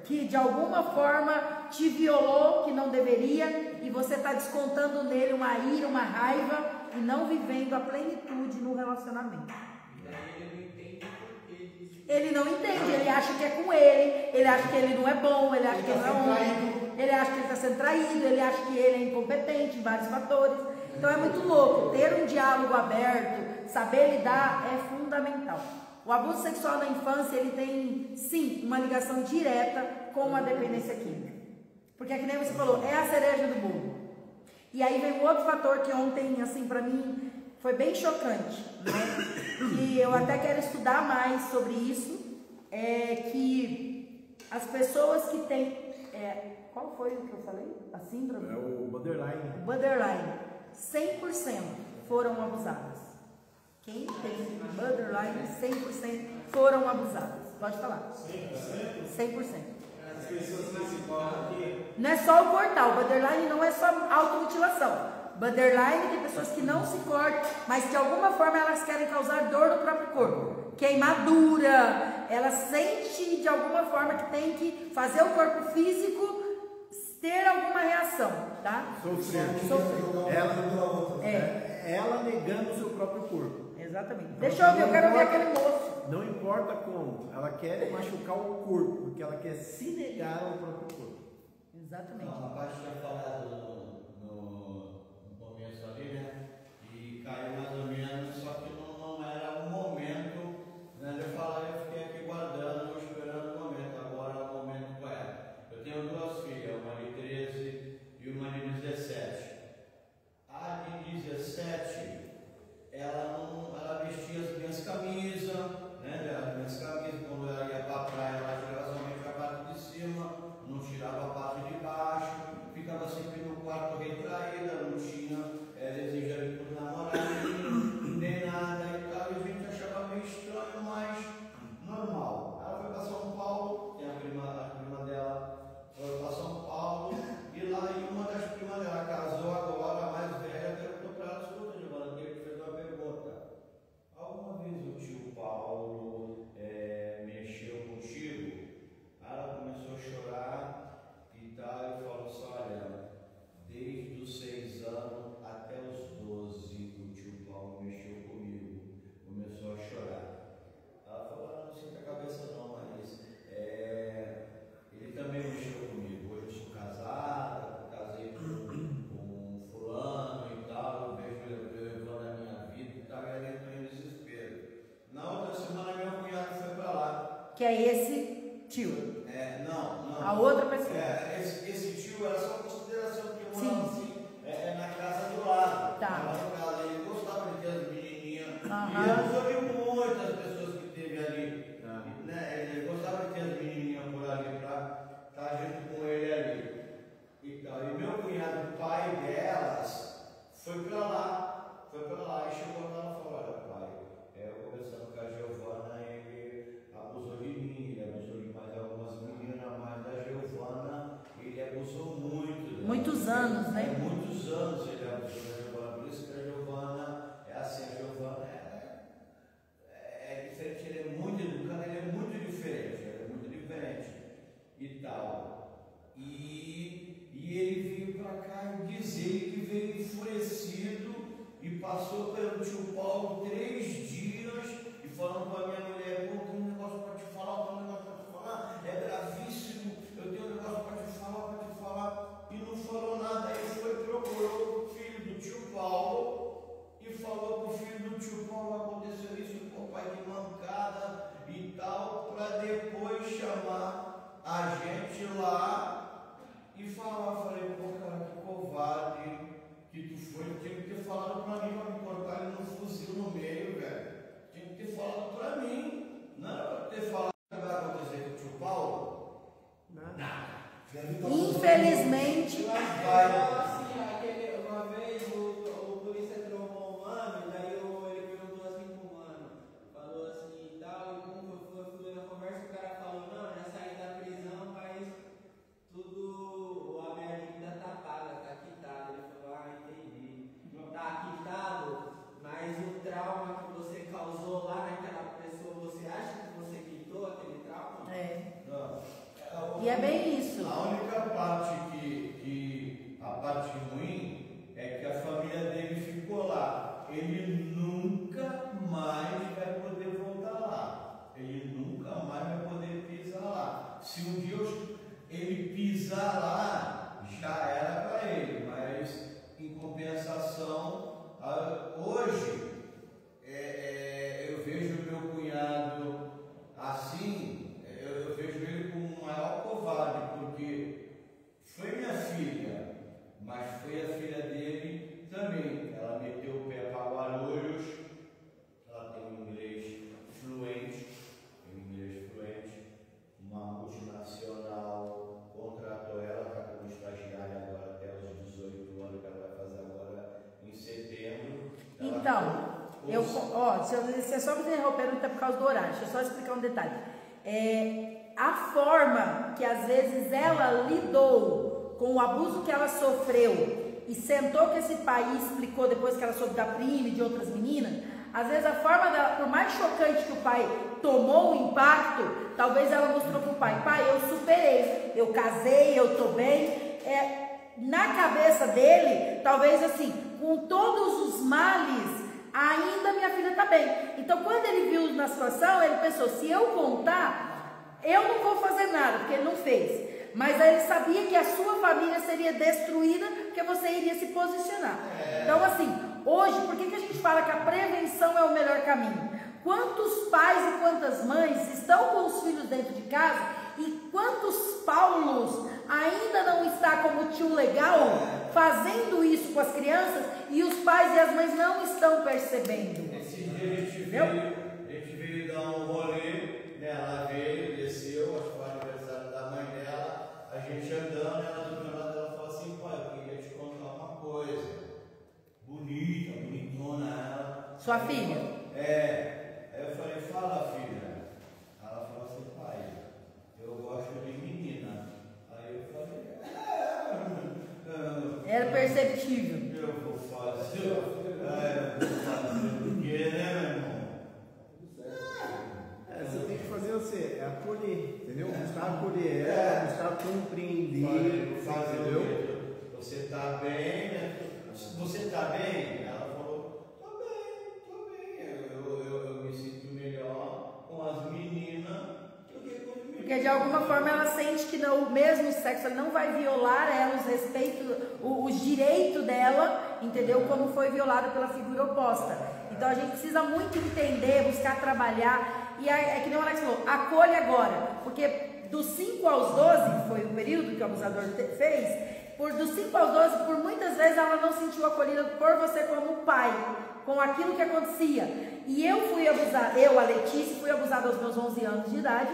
que de alguma forma te violou, que não deveria, e você está descontando nele uma ira, uma raiva, e não vivendo a plenitude no relacionamento. Ele não entende, ele acha que é com ele acha que ele não é bom, ele acha que ele não é homem, ele acha que ele está sendo traído, ele acha que ele é incompetente em vários fatores. Então é muito louco, ter um diálogo aberto, saber lidar é fundamental. O abuso sexual na infância, ele tem sim uma ligação direta com a dependência química, porque é que nem você falou, é a cereja do bolo. E aí vem um outro fator que ontem, assim, para mim foi bem chocante, né? E eu até quero estudar mais sobre isso, que as pessoas que têm, qual foi o que eu falei? A síndrome? É o borderline. O borderline, 100% foram abusadas. Quem tem borderline, 100% foram abusadas. Pode falar. 100%. As pessoas que se cortam aqui. Não é só o cortar, o borderline não é só automutilação. Borderline tem pessoas que não se cortam, mas de alguma forma elas querem causar dor no próprio corpo. Queimadura, ela sente de alguma forma que tem que fazer o corpo físico ter alguma reação, tá? Sofrer. Ela negando o seu próprio corpo. Exatamente. Deixa eu ver, eu quero ver aquele moço. Não importa como, ela quer machucar o corpo, porque ela quer se negar ao próprio corpo. Exatamente. Não, a parte tinha falado no começo ali, né? E caiu mais ou menos, só que não era o momento, né? Eu falava, eu fiquei aqui guardando, esperando o momento. Agora é o momento correto. Eu tenho duas filhas, uma de 13 e uma de 17. A de 17, ela vestia as minhas camisas, né? As minhas camisas, quando ela ia para a praia, ela tirava somente a parte de cima, não tirava a parte de baixo, ficava sempre no quarto retraída, não tinha desejo ali por namoradinho, nem nada e tal, e a gente achava meio estranho, mas normal. Ela foi para São Paulo, tem a prima dela foi para São Paulo, e lá em uma das primas dela casou agora, a mais velha, perguntou para ela, escuta, Giovana, eu queria te fazer uma pergunta. Alguma vez o tio Paulo mexeu contigo? Ela começou a chorar e tal, e falou assim, olha, desde os 6 anos até os 12, o tio Paulo mexeu comigo, começou a chorar. Ela falou, não sinta a cabeça não, mas ele também mexeu comigo. Hoje eu sou casada, casei com fulano e tal, eu vejo ele levando a minha vida e tal, e ela entrou em desespero. Na outra semana, meu cunhado foi para lá. Que é esse tio. Não. A outra pessoa. Esse tio era só consideração, porque eu morava assim, na casa do lado. Tá. Lá no caso, ele gostava de ter as menininhas. Aham. E eu não ouvi muitas pessoas que teve ali. Né? Ele gostava de ter as menininhas por ali para estar junto com ele ali. E tal. E meu cunhado, o pai delas, foi para lá. E chegou lá e falou, olha pai, eu conversando com a Giovana, ele abusou de mim, ele abusou de mais algumas meninas, mas da Giovana ele e passou pelo tio Paulo 3 dias e falando com a minha mulher, pô, tem um negócio para te falar, é gravíssimo, eu tenho um negócio para te falar, e não falou nada. Aí foi, procurou o filho do tio Paulo e falou para o filho do tio Paulo, aconteceu isso, pô, pai, que mancada e tal, para depois chamar a gente lá e falar. Falei, pô, cara, que covarde que tu foi, tinha que ter falado para mim, para me cortar ele no fuzil no meio, velho. Tinha que ter falado para mim, não era para ter falado o que vai acontecer com o tio Paulo. Nada. Infelizmente. Uma vez o polícia trombou um mano, e daí ele perguntou assim pro mano, falou assim e tal, e como foi na conversa, o cara falou, não, já saí da prisão, mas tudo, a minha dívida tá paga, tá quitado. Ele falou, ah, entendi. Tá quitado, mas o trauma que você causou lá naquela pessoa, você acha que você quitou aquele trauma? Não. E é bem isso. A única parte a parte ruim é que a família dele ficou lá. Ele nunca mais vai poder voltar lá. Ele nunca mais vai poder pisar lá. Se um dia ele pisar lá, já era para ele. Mas em compensação, hoje eu vejo meu cunhado assim, eu vejo ele como o maior covarde, porque foi minha filha, mas foi a filha dele também. Ela meteu o pé para Guarulhos, ela tem um inglês fluente, uma multinacional contratou ela, está como estagiária agora até os 18 anos, que ela vai fazer agora em setembro. Se é só me interromper, não é por causa do horário, deixa eu só explicar um detalhe. A forma que às vezes ela lidou com o abuso que ela sofreu e sentou com esse pai e explicou depois que ela soube da prima e de outras meninas, às vezes a forma dela, por mais chocante que o pai tomou o impacto, talvez ela mostrou para o pai, eu superei, eu casei, eu estou bem. Na cabeça dele, talvez assim, com todos os males, ainda minha filha está bem. Então quando ele viu na situação, ele pensou, se eu contar, eu não vou fazer nada, porque ele não fez. Mas aí ele sabia que a sua família seria destruída, porque você iria se posicionar. Então assim, hoje, por que a gente fala que a prevenção é o melhor caminho? Quantos pais e quantas mães estão com os filhos dentro de casa e quantos Paulos ainda não está como tio legal fazendo isso com as crianças e os pais e as mães não estão percebendo? Esse dia a gente veio dar um rolê, né? Ela veio, desceu, acho que foi o aniversário da mãe dela, a gente andando, ela do meu lado, ela falou assim, pai, eu queria te contar uma coisa, bonitona ela. Sua filha? Aí eu falei, fala filha. Ela falou assim, pai, eu gosto de menina. Aí eu falei, era perceptível. Eu vou fazer o quê, né, meu irmão? Você tem que fazer acolher, entendeu? Buscar acolher ela, buscar compreender, entendeu? Você tá bem, né? Você tá bem? Ela falou, tô bem. Eu me sinto melhor com as meninas do que com as meninas. Porque de alguma forma ela sente que o mesmo sexo não vai violar ela, os direitos dela, entendeu? Como foi violada pela figura oposta. Então a gente precisa muito entender, buscar trabalhar. E é que nem o Alex falou, acolhe agora. Porque dos 5 aos 12, foi o período que o abusador fez, dos 5 aos 12, por muitas vezes ela não sentiu acolhida por você como pai, com aquilo que acontecia. E eu fui abusada, a Letícia, fui abusada aos meus 11 anos de idade,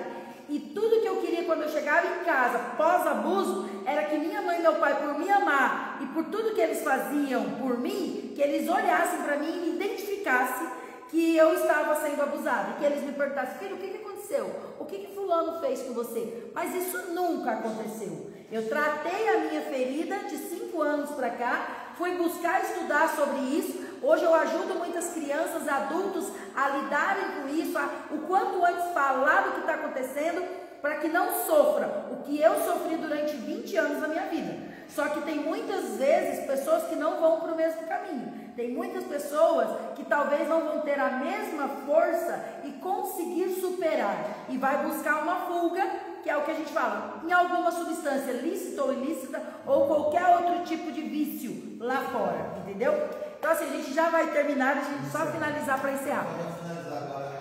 e tudo que eu queria quando eu chegava em casa, pós-abuso, era que minha mãe e meu pai, por me amar, e por tudo que eles faziam por mim, que eles olhassem para mim e me identificassem que eu estava sendo abusada, que eles me perguntassem, filho, o que aconteceu? O que fulano fez com você? Mas isso nunca aconteceu. Eu tratei a minha ferida de 5 anos para cá, fui buscar estudar sobre isso. Hoje eu ajudo muitas crianças, adultos a lidarem com isso, o quanto antes falar do que está acontecendo, para que não sofra o que eu sofri durante 20 anos da minha vida. Só que tem muitas vezes pessoas que não vão para o mesmo caminho. Tem muitas pessoas que talvez não vão ter a mesma força e conseguir superar. E vai buscar uma fuga, que é o que a gente fala, em alguma substância lícita ou ilícita, ou qualquer outro tipo de vício lá fora, entendeu? Então assim, a gente já vai terminar, a gente só finalizar para encerrar. Vamos finalizar agora.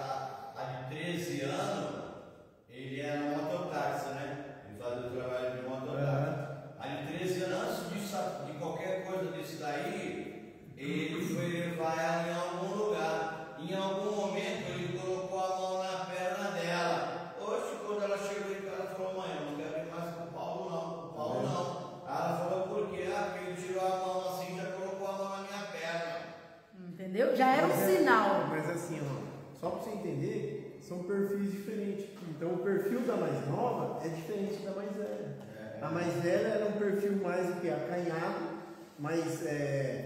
A de 13 anos, ele era um mototáxi, né? Ele fazia o trabalho de mototáxi. A de 13 anos, antes de qualquer coisa desse daí, ele foi levar ela em algum lugar. Em algum momento, ele colocou a mão na perna dela. Oxe, quando ela chegou em casa, ela falou: mãe, eu não quero ir mais com o Paulo, não. Com o Paulo, não. Ela falou: por quê? Ah, porque ele tirou a mão assim, já colocou a mão na minha perna. Entendeu? Já era um sinal. Mas assim, ó, só para você entender, são perfis diferentes. Então o perfil da mais nova é diferente da mais velha. A mais velha era um perfil mais o que? Acanhado, mais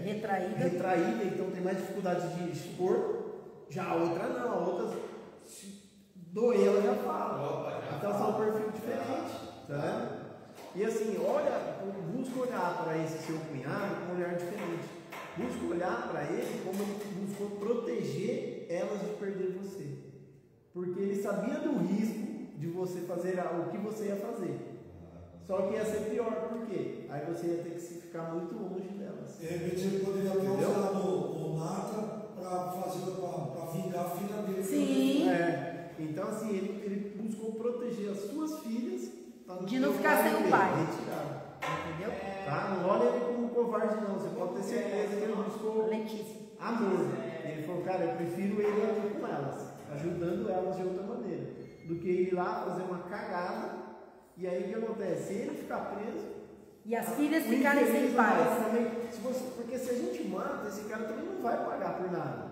retraída, então tem mais dificuldade de expor. Já a outra não, a outra se doer ela já fala. Então são um perfil diferente, tá vendo? E assim, busca olhar para esse seu cunhado com um olhar diferente. Busca olhar para ele como ele buscou proteger elas de perder você. Porque ele sabia do risco de você fazer o que você ia fazer. Só que ia ser pior, por quê? Aí você ia ter que ficar muito longe delas. De repente ele poderia ter usado o Natra para vingar a filha dele. Sim. Então assim, ele buscou proteger as suas filhas de não ficar sem o pai. Retirado. Entendeu? Tá? Não olha ele como covarde não. Você pode ter certeza que ele buscou amor. Ele falou, cara, eu prefiro ele aqui com elas, ajudando elas de outra maneira, do que ir lá fazer uma cagada. E aí o que acontece? Se ele ficar preso e as filhas ficarem sem pais. Porque se a gente mata, esse cara também não vai pagar por nada.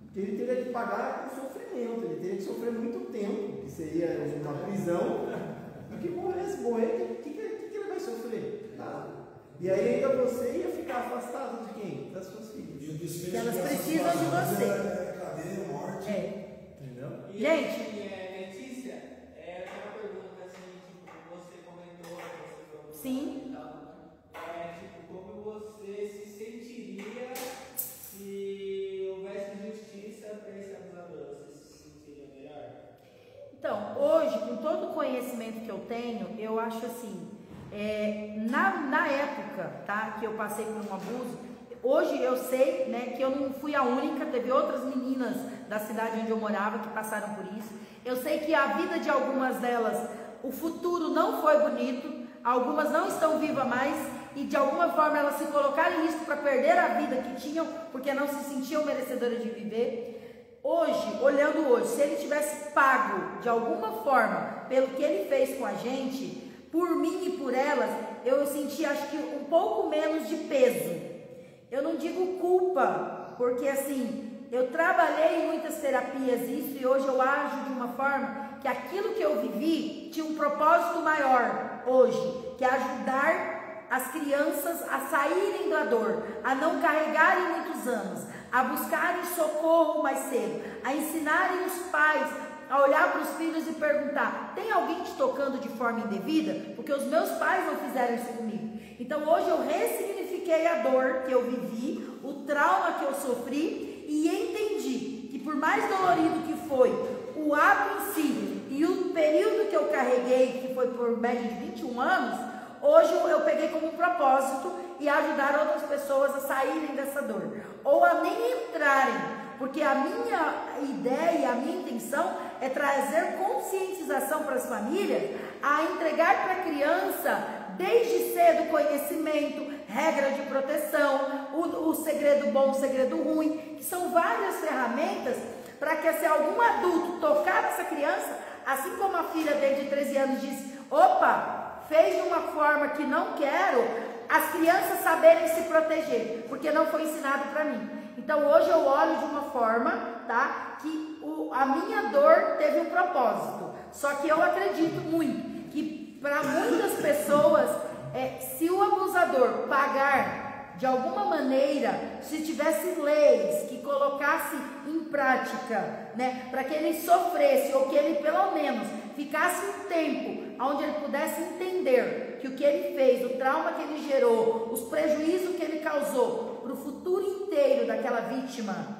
Porque ele teria que pagar com sofrimento, ele teria que sofrer muito tempo, que seria uma prisão. Porque morrer, o que ele vai sofrer? Nada. E aí ainda você ia ficar afastado de quem? Das suas filhas. Que elas precisam de você. Cadeia, morte. Entendeu? Gente. Sim. Como você se sentiria se houvesse justiça para esse abusador? Você se sentiria melhor? Então, hoje, com todo o conhecimento que eu tenho, eu acho assim, na época, tá, que eu passei por um abuso, hoje eu sei, né, que eu não fui a única, teve outras meninas da cidade onde eu morava que passaram por isso. Eu sei que a vida de algumas delas, o futuro não foi bonito. Algumas não estão vivas mais e de alguma forma elas se colocaram em risco para perder a vida que tinham porque não se sentiam merecedoras de viver. Hoje, olhando hoje, se ele tivesse pago de alguma forma pelo que ele fez com a gente, por mim e por elas, eu senti acho que um pouco menos de peso. Eu não digo culpa, porque assim, eu trabalhei em muitas terapias isso e hoje eu ajo de uma forma que aquilo que eu vivi tinha um propósito maior hoje, que é ajudar as crianças a saírem da dor, a não carregarem muitos anos, a buscarem socorro mais cedo, a ensinarem os pais a olhar para os filhos e perguntar: tem alguém te tocando de forma indevida? Porque os meus pais não fizeram isso comigo. Então hoje eu ressignifiquei a dor que eu vivi, o trauma que eu sofri e entendi que por mais dolorido que foi o ato em si e o período que eu carreguei, que foi por média de 21 anos, hoje eu peguei como propósito e ajudar outras pessoas a saírem dessa dor, ou a nem entrarem, porque a minha ideia, a minha intenção é trazer conscientização para as famílias, a entregar para a criança, desde cedo, conhecimento, regra de proteção, o segredo bom, o segredo ruim, que são várias ferramentas para que se algum adulto tocar essa criança, assim como a filha dele de 13 anos disse, opa, fez de uma forma que não quero, as crianças saberem se proteger, porque não foi ensinado para mim. Então hoje eu olho de uma forma, tá, que a minha dor teve um propósito, só que eu acredito muito que para muitas pessoas, se o abusador pagar de alguma maneira, se tivesse leis que colocasse em prática, né, para que ele sofresse, ou que ele pelo menos ficasse um tempo onde ele pudesse entender entender que o que ele fez, o trauma que ele gerou, os prejuízos que ele causou para o futuro inteiro daquela vítima,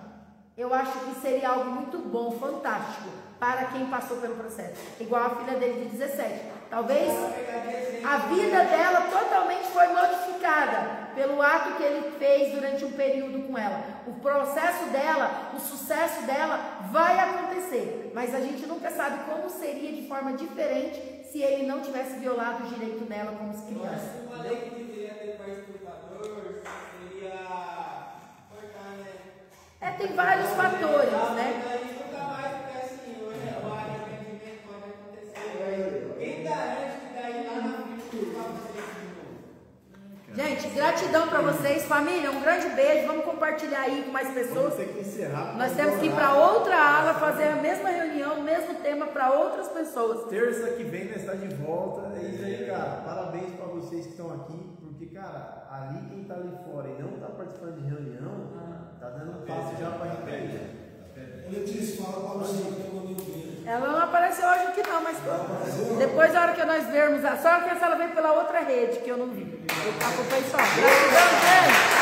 eu acho que seria algo muito bom, fantástico, para quem passou pelo processo. Igual a filha dele de 17. Talvez a vida dela totalmente foi modificada pelo ato que ele fez durante um período com ela. O processo dela, o sucesso dela vai acontecer, mas a gente nunca sabe como seria de forma diferente se ele não tivesse violado o direito dela como criança. Uma lei que deveria ter para estuprador seria cortar, né? Tem vários fatores, né? Daí nunca mais fica assim, o arrependimento pode acontecer. Quem garante que daí lá na frente não vai fazer isso de novo? Gente, gratidão para vocês, família, um grande beijo, vamos compartilhar aí com mais pessoas. Vamos ter que encerrar. Nós temos que ir para outra ala, fazer a mesma reunião, o mesmo tema para outras pessoas. Terça que vem nós está de volta. É isso aí, cara. Parabéns para vocês que estão aqui, porque, cara, ali quem tá ali fora e não tá participando de reunião, tá dando passo já para empresa. Letícia, fala para você que eu mandei um vídeo. Ela não apareceu hoje aqui não, mas depois da hora que nós vermos, só que ela veio pela outra rede que eu não vi. Eu acompanhei só. Gratidão, gente!